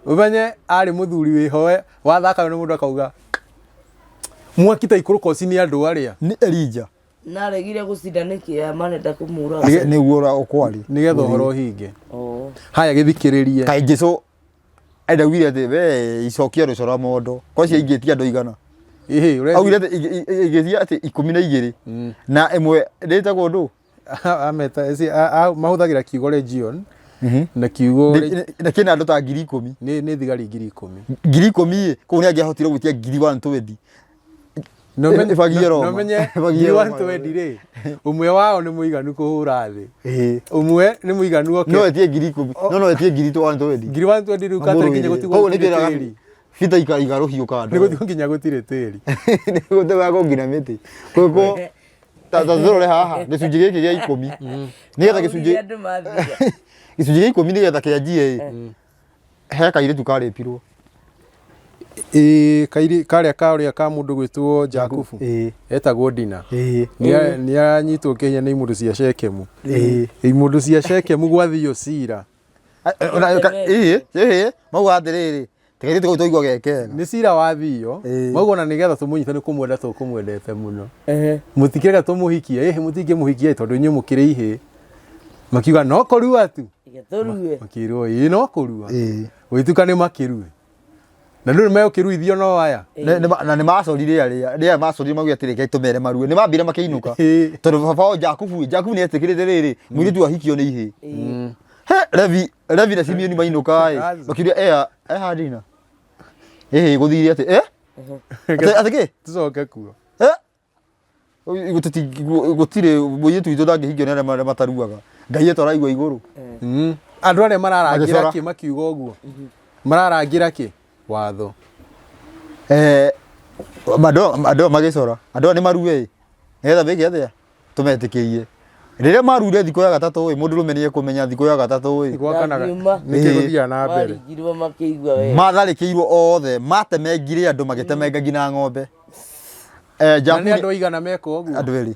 umenye arĩ mũthuri wĩhoe wathaka nĩ mũndũ akauga mwaki ta ikũrũka ũci nĩ andũ arĩa nĩ Elijah na regire gũcinda nĩkĩ marenda kũmũra nĩguo ũkwari nĩgetha ũhoro ũhinge haya gĩthikĩrĩrie kaĩ Jesũ endagwire atĩ we icokia rũcora mondo kwa cio ingĩtia andũ igana augire atĩ igĩthia atĩ 12 na ĩmwe ndĩtagwo ndũ ameta mahũthagĩra kiugo Legion na kiugo na kina andũ ta 10,000 nĩ thigari 10,000 10,000 kũu nĩ angĩahotire gwĩtia 120 no menye 120 rĩ ũmwe wao nĩ mũiganu kũhũra thĩ ũmwe nĩ mũiganu oke no etie 10,000 no etie 120 rĩu katare nginya gũtigwo tĩri fita ikarũhiũ kando nĩ gũtigwo nginya gũtirĩ tĩri nĩ gũtega nginya mĩtĩ kũguo tazorore haha gĩcunjĩ gĩkĩ gĩa 10 nĩgetha gĩcunjĩ gĩcunjĩ gĩa 10 nĩgetha kĩanjie he kairĩtu karĩpirwo karĩa ka mũndũ gwĩtwo Jakubu etagwo Dina nĩ anyitwo kĩhinya nĩ imũndũ cia Shekemu imũndũ cia Shekemu gwathio cira mauga atĩrĩrĩ tĩkairĩtu kau tũigua gekega nĩ cira wathio mauga na nĩgetha tũmũnyite nĩ kũmwenda tũkũmwendete mũno mũtikĩrega tũmũhikie mũtingĩmũhikia tondũ inyuĩ mũkĩrĩ ihĩ makiuga no kũrua tu makĩrwo no kũrua gwĩtuka nĩ makĩrue na ndio megũkĩruithio no aya na nĩ macorire arĩa macorire mauga atĩrĩ kaĩ tũmere marue nĩ mambire makĩinũka tondũ baba wa Jakubu nĩ etĩkĩrĩte rĩrĩ mũirĩtu ahikio nĩ ihĩ Levi na Simeoni mainũka makiuria Dina gũthire atĩ atĩ tucoke kuo gũtirĩ mũirĩtu witũ ndangĩhikio nĩ arĩa mataruaga Ngai etwaraigua igũrũ andũ arĩa mararangĩra kĩ makiuga ũguo mararangĩra kĩ watho andũ magĩcora andũ nĩ marue nĩgetha bĩke atĩa tũmetĩkĩrie rĩrĩa marure thikũ ya gatatũ mũndũ rũmenye kũmenya thikũ ya gatatũ nĩkĩ gũthiaga na mbere matharĩkĩirwo othe matemengire andũ magĩtemenga nginya ng'ombe nĩ andũ aigana meka ũguo andũ erĩ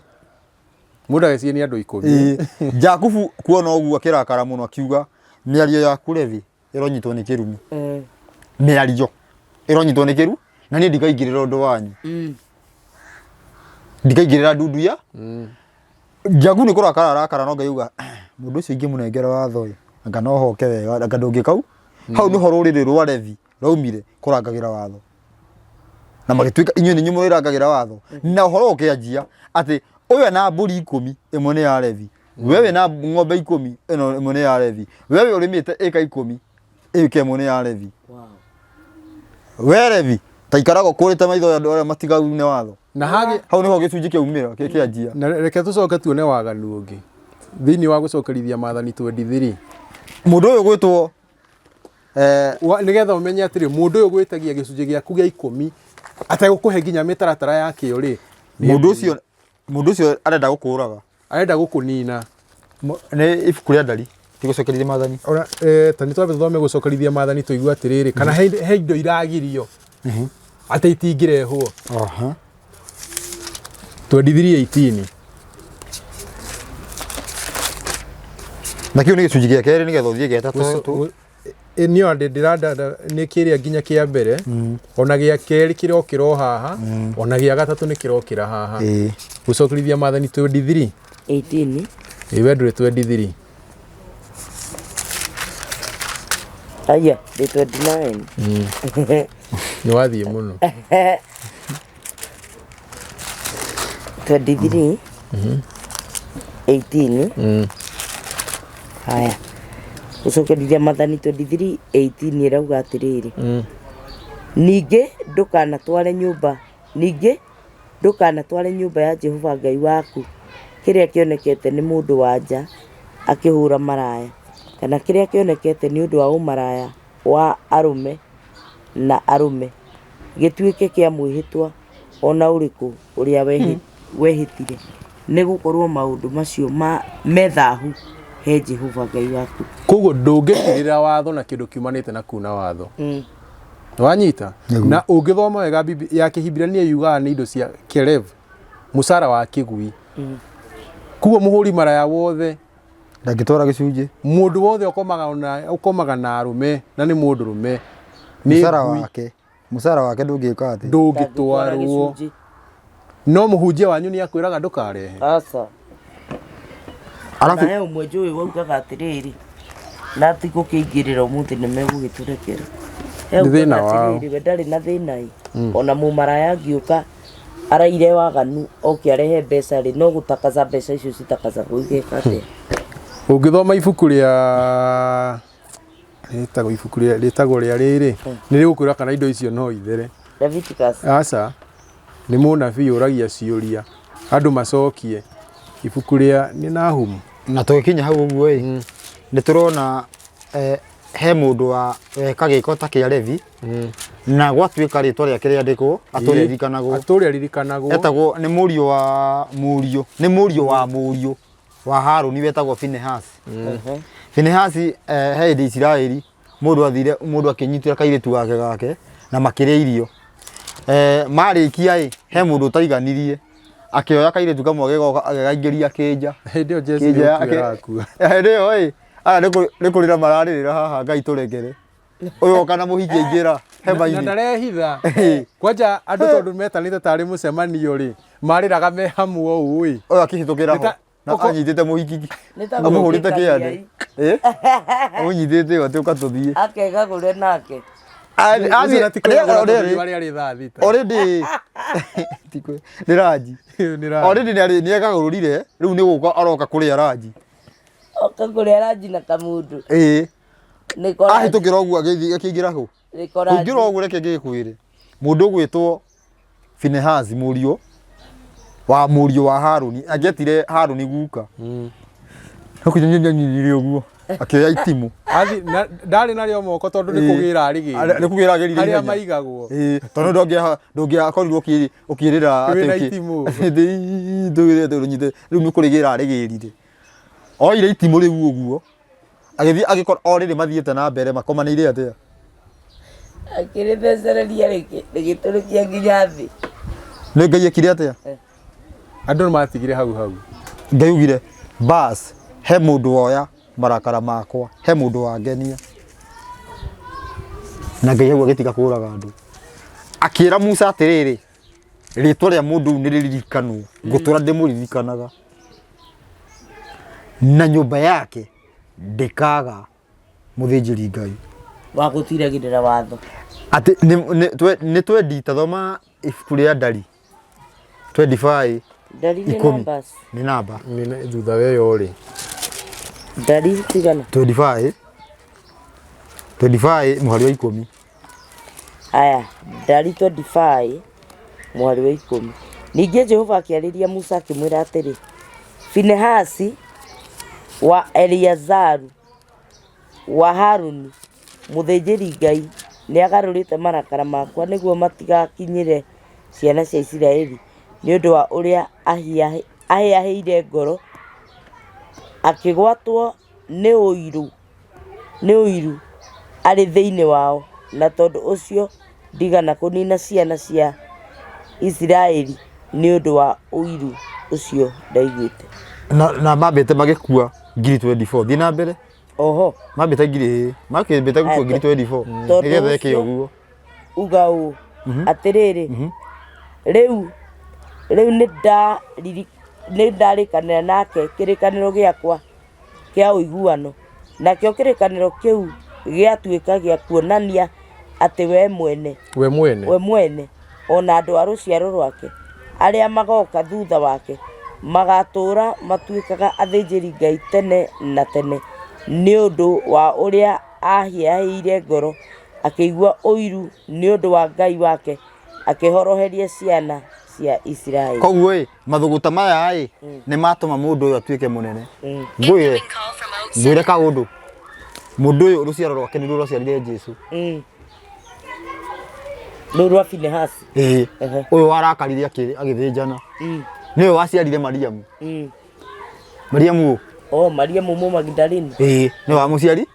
mũndũ agĩcirie nĩ andũ 10 Jakubu kuona ũguo akĩrakara mũno akiuga mĩario yaku Levi ĩronyitwo nĩ kĩrumi mĩario ĩronyitwo nĩ kĩru na niĩ ndikaingĩrĩra ũndũ wanyu ndikaingĩrĩra ndundu ya Njagu nĩ kũrakara arakara no ngaiuga mũndũ ũcio ingĩmũnengera watho anga no hoke wega anga ndũngĩkau hau nĩho rũrĩrĩ rwa Levi raumire kũrangagĩra watho na magĩtuĩka inyuĩ nĩ inyuĩ mũrangagĩra watho na ũhoro ũkĩanjia atĩ ũyũ na mbũri 10 ĩmwe nĩ ya Levi wewe na ng'ombe 10 ĩno ĩmwe nĩ ya Levi wewe ũrĩmĩte ĩka 10 ĩka ĩmwe nĩ ya Levi we Levi ta ikarago kũrĩte maitho ya andũ arĩa matigau-inĩ watho na hagi hau nĩho gĩcunjĩ kĩaumĩra kĩanjia na reke tũcoke tuone waganu ũngĩ thĩinĩ wa gũcokerithia maathani 23 mũndũ ũyũ gwĩtwo nĩgetha ũmenye atĩrĩ mũndũ ũyũ gwĩtagia gĩcunjĩ gĩaku gĩa 10 ategũkũhe nginya mĩtaratara yakĩo rĩ mũndũ ũcio arenda gũkũraga arenda gũkũnina nĩ ibuku rĩa ndari ti gũcokerithia maathani ora ta nĩ twambe tũthome gũcokerithia maathani tũigua atĩrĩrĩ kana he indo iragirio atĩ itingĩrehwo 23:18 na kĩu nĩ gĩcunjĩ gĩa kerĩ nĩgetha ũthiĩ gĩa gatatũ nĩo ndĩranda nĩ kĩrĩa nginya kĩa mbere ona gĩa kerĩ kĩrokĩra haha ona gĩa gatatũ nĩ kĩrokĩra haha gũcokerithia maathani 23:18 iwe ndũrĩ 23 aya ndĩ 29 nĩ wathiĩ mũno 23 18 haya gũcokerithia maathani 23:18 ĩrauga atĩrĩrĩ ningĩ ndũkanatware nyũmba ya Jehova Ngai waku kĩrĩa kĩonekete nĩ mũndũ wa nja akĩhũra maraya kana kĩrĩa kĩonekete nĩ ũndũ wa ũmaraya wa arũme na arũme gĩtuĩke kĩa mwĩhĩtwa ona ũrĩkũ ũrĩa wehĩtire nĩ gũkorwo maũndũ macio methahu he Jehova Ngai waku koguo ndũngĩkĩrĩra watho na kĩndũ kiumanĩte na kuna watho wanyita na ũngĩthoma wega ya Kĩhibirania yugaga nĩ indo cia Kelev mũcara wa kĩgui koguo mũhũri maraya wothe ndangĩtwara gĩcunjĩ mũndũ wothe ũkomaga na arũme na nĩ mũndũrũme mũcara wake ndũngĩka atĩ ndũngĩtwarwo no mũhunjia wanyu nĩ akwĩraga ndũkarehe aca arabu he ũmwe njũĩ waugaga atĩrĩrĩ na ti gũkĩingĩrĩra ũmũthĩ nĩ megũgĩtũrekera nĩ thĩna wao we ndarĩ na thĩna ona mũmaraya angĩũka araire waganu oke arehe mbeca rĩ no gũtakaza mbeca icio citakaza gũigĩka atĩa ũngĩthoma ibuku rĩa rĩtagwo rĩa rĩrĩ nĩ rĩgũkwĩra kana indo icio no ithere Leviticus aca nĩ mũnabii ũragia ciũria andũ macokie ibuku rĩa nĩ Nahumu na tũgĩkinya hau ũguo nĩ tũrona he mũndũ wa weka gĩko ta kĩa Levi na gwatuĩka rĩtwa rĩake rĩandĩkwo atũrĩa ririkanagwo etagwo nĩ mũriũ wa Harũni wetagwo Finehas Finehas he hĩndĩ Isiraeli mũndũ akĩnyitĩra kairĩtu gake na makĩrĩa irio marĩkia he mũndũ ũtaiganirie akĩoya kairĩtu kamwe agĩgaingĩria kĩnja hĩndĩ ĩyo Jesu nĩakua hĩndĩ ĩyo aya nĩ kũrĩra mararĩrĩra haha Ngai tũrekere ũyũ kana mũhiki aingĩra hema-inĩ na ndarehitha kwanja andũ tondũ metanĩte tarĩ mũcemanio rĩ marĩraga me hamwe ũũ ũyũ akĩhĩtũkĩra ho na anyitĩte mũhiki amũhũrĩte kĩande ũnyitĩte atĩ ũkatũthiĩ akegagũre nake already nĩ Ranji already nĩ ekagũrũrire rĩu nĩ gũka aroka kũrĩa Ranji kũrĩa Ranji na Kamundu ahĩtũkĩra ũguo akĩingĩra hũ kũingĩra ũguo reke ngĩkwĩre mũndũ ũgwĩtwo Finehas mũriũ wa Harũni angĩetire Harũni guka nĩkũnyanyire ũguo akĩoya itimũ ndarĩ narĩo moko tondũ nĩ kũgĩra arĩgĩrire harĩa maigagwo tondũ ndũngĩakorirwo ũkĩrĩra atĩ rĩu nĩ kũrĩgĩra arĩgĩrire oire itimũ rĩu ũguo agĩthiĩ agĩkora orĩrĩ mathiĩte na mbere makomanĩire atĩa akĩrĩthecereria rĩgĩtũrũkia nginya thĩ nĩ Ngai ekire atĩa andũ matigire hau Ngai ugire bas he mũndũ woya marakara makwa he mũndũ wangenia na Ngai agwa gĩtiga kũraga andũ akĩra Musa atĩrĩrĩ rĩtwa rĩa mũndũ nĩ rĩririkanwo ngũtũra ndĩmũririkanaga na nyũmba yake ndĩkaga mũthĩnjĩri Ngai wa gũtiragĩrĩra watho atĩ nĩ twendi tathoma ibuku rĩa Ndari 25 Ndari nĩ numbers nĩ namba Nĩ thutha weyo rĩ. Ndari tigana 25 mũhari wa 10 aya Ndari 25 mwari wa 10 ningĩ Jehova akĩarĩria Musa akĩmwĩra atĩrĩ Finehasi wa Eliazaru wa Haruni mũthĩnjĩri Ngai nĩ agarũrĩte marakara makwa nĩguo matigakinyĩre ciana cia Isiraeli nĩ ũndũ wa ũrĩa ahĩahĩire ngoro akĩgwatwo nĩ ũiru arĩ thĩinĩ wao na tondũ ũcio ndigana kũnina ciana cia Isiraeli nĩ ũndũ wa ũiru ũcio ndaiguĩte na mambĩte magĩkua ngiri 24 thiĩ na mbere oho mambĩte ngiri gũkua ngiri 24 nĩgetha eke ũguo uga ũũ atĩrĩrĩ rĩu nĩ ndarĩkanĩra nake kĩrĩkanĩro gĩakwa kĩa ũiguano nakĩo kĩrĩkanĩro kĩu gĩatuĩka gĩa kuonania atĩ we mwene ona andũ a rũciaro rwake arĩa magoka thutha wake magatũũra matuĩkaga athĩnjĩri Ngai tene na tene nĩ ũndũ wa ũrĩa ahĩahĩire ngoro akĩigua ũiru nĩ ũndũ wa Ngai wake akĩhoroheria ciana cia Isiraeli. Koguo mathũgũta maya nĩ matũma mũndũ ũyũ atuĩke mũnene ngwĩre kaũndũ mũndũ ũyũ rũciaro rwake nĩ rũciarire Jesũ rũrwa Finehasi ũyũ warakarire agĩthĩnjana nĩwe waciarire Mariamu Mariamu Mariamu Magdalene nĩwe wa mũciari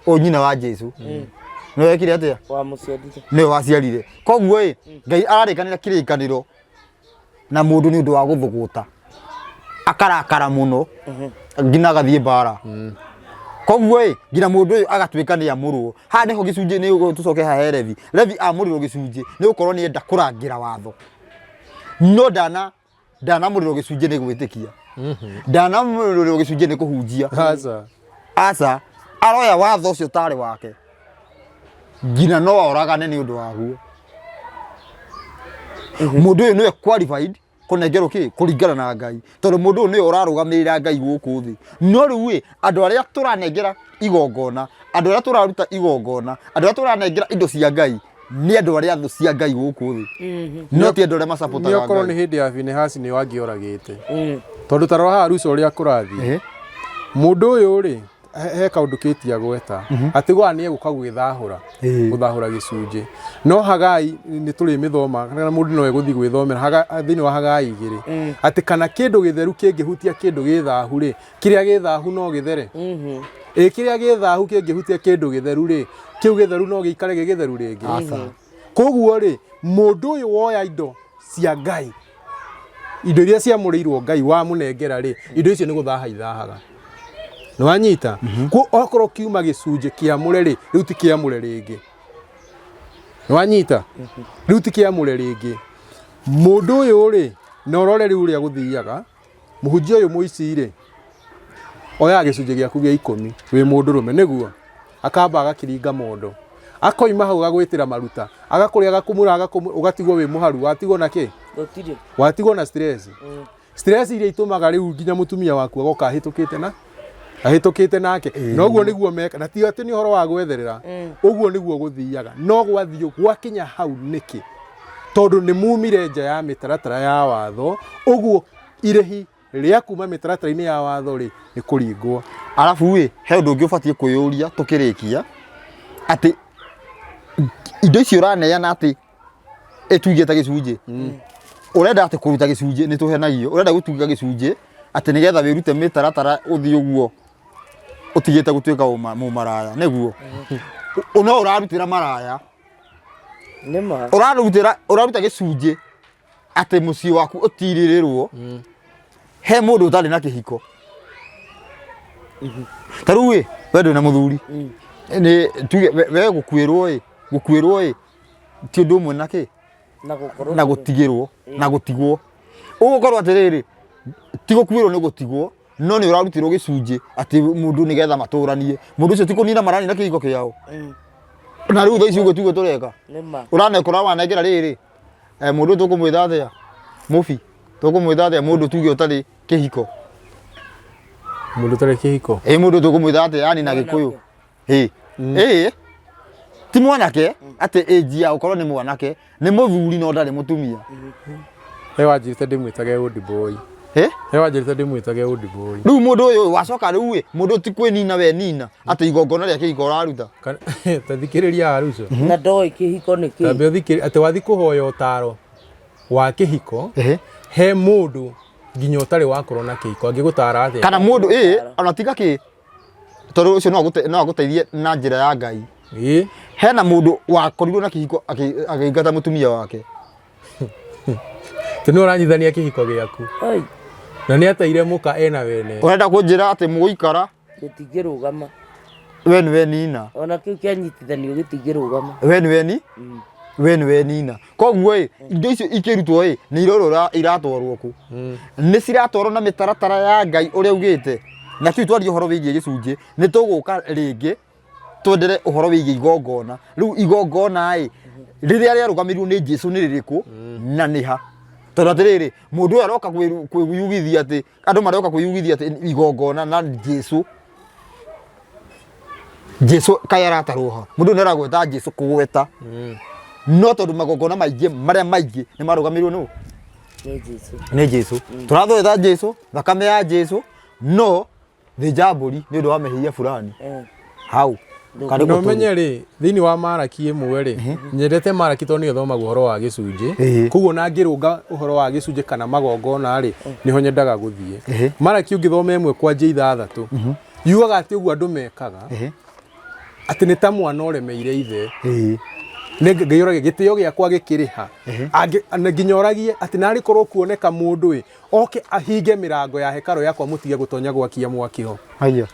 ũyũ nyina wa Jesũ nĩwe wekire atĩa nĩwe waciarire koguo Ngai ararĩkanĩra kĩrĩkanĩro na mũndũ nĩ ũndũ wa gũthũgũta akarakara mũno nginya agathiĩ mbara koguo nginya mũndũ ũyũ agatuĩka nĩ amũrwo haha nĩho gĩcunjĩ nĩ tũcoke haha Levi amũrĩrwo gĩcunjĩ nĩ gũkorwo nĩ enda kũrangĩra watho no ndanamũrĩrwo gĩcunjĩ nĩ gwĩtĩkia ndanamũrĩrwo gĩcunjĩ nĩ kũhunjia aca aroya watho ũcio tarĩ wake ngina no oragane nĩ ũndũ waguo mũndũ ũyũ nĩwe qualified kũnengerwo kũringana na Ngai tondũ mũndũ ũyũ nĩwe ũrarũgamĩrĩra Ngai gũkũ thĩ no rĩu andũ arĩa tũranengera igongona andũ arĩa tũraruta igongona andũ arĩa tũranengera indo cia Ngai nĩ andũ arĩa thũ cia Ngai gũkũ thĩ no ti andũ arĩa macapotaga Ngai. Nĩ okorwo nĩ hĩndĩ ya Finehasi nĩ wangĩoragĩte tondũ tarora haha Ruso ũrĩa kũrathiĩ mũndũ ũyũ rĩ he kaũndũ kĩtiagwo eta atĩ gwa nĩ egũka gũthahũra gĩcunjĩ no Hagai nĩ tũrĩ mĩthoma kana mũndũ no egũthiĩ gwĩthomera thĩinĩ wa Hagai 2 atĩ kana kĩndũ gĩtheru kĩngĩhutia kĩndũ gĩthahu rĩ kĩrĩa gĩthahu no gĩthere kĩrĩa gĩthahu kĩngĩhutia kĩndũ gĩtheru rĩ kĩu gĩtheru no gĩikare gĩgĩtheru rĩngĩ koguo rĩ mũndũ ũyũ woya indo cia Ngai indo iria ciamũrĩirwo Ngai wa mũnengera rĩ indo icio nĩ gũthaha ithahaga nĩ wanyita okorwo kiuma gĩcunjĩ kĩamũre rĩ rĩu ti kĩamũre rĩngĩ nĩ wanyita rĩu ti kĩamũre rĩngĩ mũndũ ũyũ rĩ na ũrore rĩu ũrĩa gũthiaga mũhunjia ũyũ mũici rĩ oya gĩcunjĩ gĩaku gĩa 10 wĩ mũndũ rũme nĩguo akamba agakĩringa mondo akoima hau agagwĩtĩra maruta agakũrĩa agakumũra ũgatigwo wĩ mũharu watigwo na kĩ watigwo na stress iria itũmaga rĩu nginya mũtumia waku agoka ahĩtũkĩte nake noguo nĩguo meka na ti atĩ nĩ ũhoro wa gwetherera ũguo nĩguo gũthiaga no gwathiĩ gwakinya hau nĩkĩ tondũ nĩ mumire nja ya mĩtaratara ya watho ũguo irĩhi rĩa kuma mĩtaratara-inĩ ya watho rĩ nĩ kũringwo arabu he ũndũ ũngĩ ũbatiĩ kwĩyũria tũkĩrĩkia atĩ indo icio ũraneana atĩ ĩtuige ta gĩcunjĩ ũrenda atĩ kũruta gĩcunjĩ nĩ tũhenagio ũrenda gũtuga gĩcunjĩ atĩ nĩgetha wĩrute mĩtaratara ũthiĩ ũguo ũtigĩte gũtuĩka mũmaraya nĩguo no ũrarutĩra maraya ũraruta gĩcunjĩ atĩ mũciĩ waku ũtirĩrĩrwo he mũndũ ũtarĩ na kĩhiko ta rĩu we ndũrĩ na mũthuri nĩ tuge we gũkuĩrwo gukwirwo ti undu umwe naki na gutigirwo na gutigwo ugukorwo atiriri ti gukwirwo ni gutigwo no ni urarutirwo gicunji ati mundu ni getha maturanie mundu ucio ti kunina marani na kihiko kiao na riu tha ici uguo tiguo tureka uranekora wanengera riri mundu tukumwithathia mubi tukumwithathia mundu tuge utari kihiko mundu utari kihiko mundu tukumwithathia yani na gikuyu ti mwanake ati age ya ukorwo ni mwanake ni muthuri no ndari mutumia wanjirite ndimwitage old boy wanjirite ndimwitage old boy riu mundu uyu wacoka riu mundu ti kwinina we nina ati igongona ria kihiko uraruta tathikiriria aruco na ndoi kihiko ni ki tambe thikiri ati wathi kuhoya utaro wa kihiko he mundu nginya utari wakorwo na kihiko angigutara athi kana mundu ona tiga ki tondu ucio no aguteithie na njira ya Ngai hena mundu wakorirwo na kihiko akingata mutumia wake tino uranyithania kihiko giaku na ni ateire muka ena wene urenda kunjira ati muikara gitigirugama we ni we nina ona kiu kianyitithanio gitigirugama we ni we ni we ni we nina koguo indo icio ikirutwo ni irorora iratwarwo ku ni ciratwarwo na mitaratara ya Ngai uria ugite na kiu twarie horo wigie gicunji ni tuguka ringi twendere uhoro wigie igongona riu igongona riria riarugamirwo ni Jesu ni ririku na niha tondu atiriri mundu aroka kwiyugithia ati andu maroka kwiyugithia ati igongona na Jesu kaya rataruha mundu ni aragweta Jesu kugweta no tondu magongona maingi maria maingi ni marugamirwo ni Jesu turathwetha Jesu thakame ya Jesu no thijamburi ni undu wa mehia fulani hau no menye ri thini wa maraki imwe ri nyendete maraki tondu ni thoma guhoro wa gicunji kuguo na ngirunga uhoro wa gicunji kana magongona ri niho nyendaga guthie maraki ungithoma imwe kwa nje ithathatu yugaga ati uguo andu mekaga ati ni ta mwana uremeire ithe ngiyuragia gitio giakwa gikiriha nginyoragie ati nari korwo kuoneka mundu oke ahinge mirango ya hekaro yakwa mutige gutonya gwakia mwaki ho aya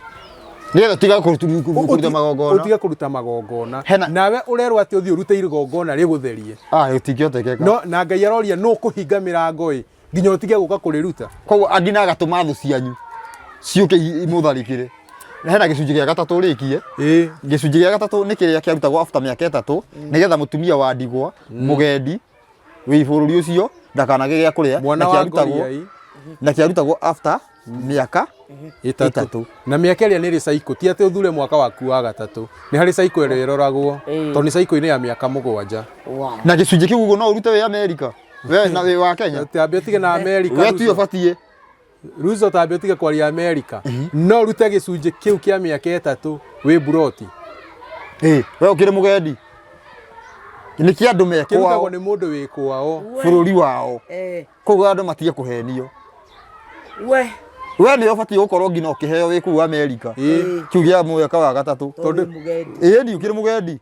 nigetha tiga kuruta magongona utiga kuruta magongona nawe urerwo ati uthii urute igongona rigutherie utingiotekeka no na Ngai aroria no kuhinga mirango nginya utige guka kuriruta koguo angina gatuma thu cianyu ciuke imutharikire hena gicunji gia gatatu rikie gicunji gia gatatu ni kiria kiarutagwo after miaka 3 nigetha mutumia wa ndigwa mugendi wi bururi ucio ndakanage gia kuria na kiarutagwo after miaka 3 na miaka iria ni recycle ti ati uthure mwaka waku wa gatatu ni hari cycle ire roragwo to ni cycle ine ya miaka 7 na gicunji kiu uguo no urute we America we na we wa Kenya tambe tige na America we tu yobatie ruzo tambe tige kwa America no rute gicunji kiu kia miaka 3 we buroti we ukire mugendi ni kia andu mekwa kirutagwo ni mundu wi kwao bururi wao koguo andu matige kuhenio we ni obati gukorwo ngina ukiheo wi kuu America kiugia mwaka wa gatatu tondu mugendi ni ukire mugendi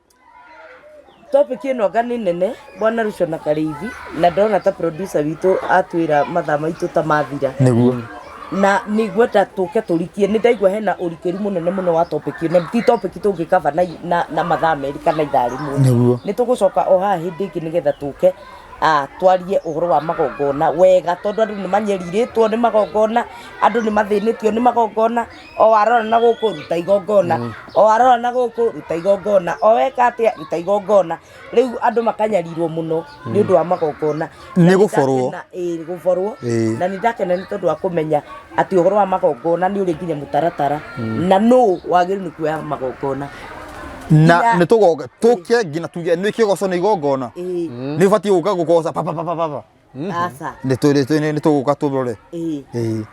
topic ino ngani nene bwana Rucio na Karithi na ndona ta producer witu atwira mathaa maitu ta mathira niguo na nigweta tuke turikie ni ndaigwa hena urikiri munene muno wa topic ino ti topic tungikava na mathaa America na idari muno ni tugucoka o ha hindi ingi nigetha tuke twarie uhoro wa magongona wega tondu andu ni manyeriritwo ni magongona andu ni mathinitio ni magongona o warora na guku ruta igongona o warora na guku ruta igongona o weka atia ruta igongona riu andu makanyarirwo muno ni undu wa magongona ni guforwo guforwo na ni ndakena ni tondu wa kumenya ati uhoro wa magongona ni uri nginya mutaratara na no wagiru ni kuya magongona na ne tugoga tuke ngina tuge ni kigoco ni igongona ni bati guka gukoca papa asa ni tuguka tubrore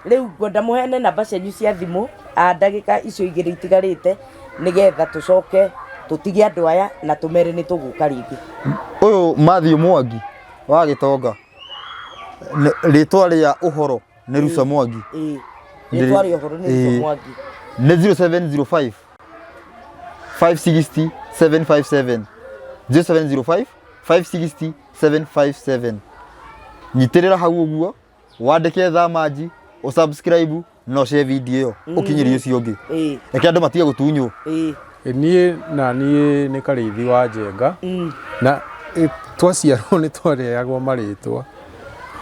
riu ngoda muhene namba cenyu cia thimu ndagika icio igiri itigarite nigetha tucoke tutige andu aya na tumere ni tuguka ringi uyu Matthew Mwangi wa Gitonga ritwa ria uhoro ni Rucio Mwangi ritwa ria uhoro ni Rucio Mwangi ni 0705 560 757 0705 560 757 nyitirira hau uguo wandike thamaji o subscribe no share video yo ukinyirie ucio ungi eke andu matige gutunyu niĩ nĩ Karĩithi wa Njenga na twaciarwo nĩ twareagwo marĩtwa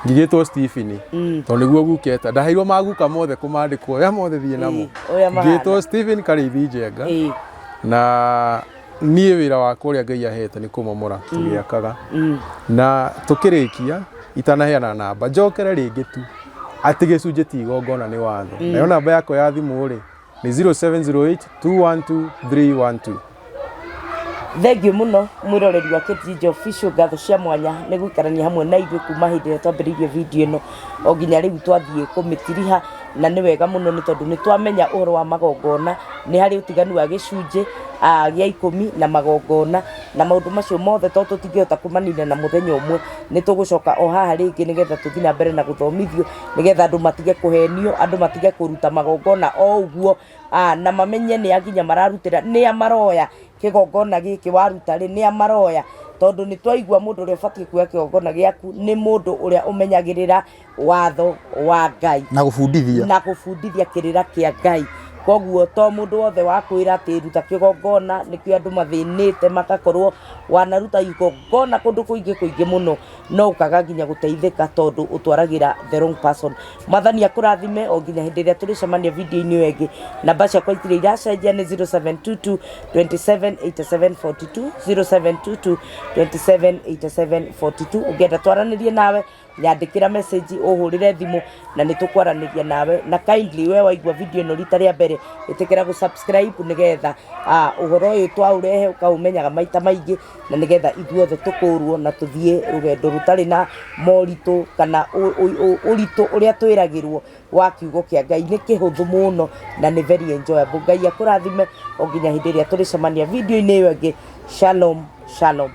ngigĩtwo Stephen tondũ nĩguo guketa ndaheirwo maguka mothe kũmandĩkwo oya mothe thiĩ namo ngigĩtwo Stephen Karĩithi Njenga na niĩ wĩra wakwa ũrĩa Ngai ahete nĩ kũmomora tũgĩakaga na tũkĩrĩkia itanaheana namba njokere rĩngĩ tu atĩ gĩcunjĩ ti igongona nĩ watho nayo namba yakwa ya thimũ rĩ nĩ 0708 212 312. Thengiũ mũno mwĩroreri wa KTG Official, ngatho cia mwanya nĩ gũikarania hamwe na ithuĩ kuma hĩndĩ ĩrĩa twambĩrĩirie video ĩno o nginya rĩu twathiĩ kũmĩtiriha, na nĩ wega mũno nĩ tondũ nĩ twamenya ũhoro wa magongona nĩ harĩ ũtiganu wa gĩcunjĩ gĩa 10 na magongona na maũndũ macio mothe tondũ tũtingĩhota kũmanina na mũthenya ũmwe. Nĩ tũgũcoka o haha rĩngĩ nĩgetha tũthiĩ na mbere na gũthomithio nĩgetha andũ matige kũhenio, andũ matige kũruta magongona o ũguo na mamenye nĩ aginya mararutĩra nĩ amaroya kĩgongona gĩkĩ waruta rĩ nĩ amaroya, tondũ nĩ twaigua mũndũ ũrĩa ũbatiĩ kuoya kĩgongona gĩaku nĩ mũndũ ũrĩa ũmenyagĩrĩra watho wa Ngai na gũbundithia kĩrĩra kĩa Ngai. Koguo to mũndũ wothe wa kwĩra atĩ ruta kĩgongona nĩkĩo andũ mathĩnĩte makakorwo wanaruta igongona kũndũ kũingĩ mũno no ũkaga nginya gũteithĩka tondũ ũtwaragĩra the wrong person. Mwathani akũrathime o nginya hĩndĩ ĩrĩa tũrĩcemania video-inĩ ĩyo ĩngĩ. Namba ciakwa itirĩ iracenjia nĩ 0722 278742 0722 278742. Ũngĩenda twaranĩrie nawe nyandĩkĩra message ũhũrĩre thimũ na nĩ tũkwaranĩria nawe, na kindly we waigua video ĩno rita rĩa mbere ĩtĩkĩra gũ-subscribe nĩgetha ũhoro ũyũ twaũrehe ũkaũmenyaga maita maingĩ na nĩgetha ithuothe tũkũrwo na tũthiĩ rũgendo rũtarĩ na moritũ kana ũritũ ũrĩa twĩragĩrwo wa kiugo kĩa Ngai nĩ kĩhũthũ mũno na nĩ very enjoyable. Ngai akũrathime o nginya hĩndĩ ĩrĩa tũrĩcemania video-inĩ ĩyo ĩngĩ. Shalom, shalom.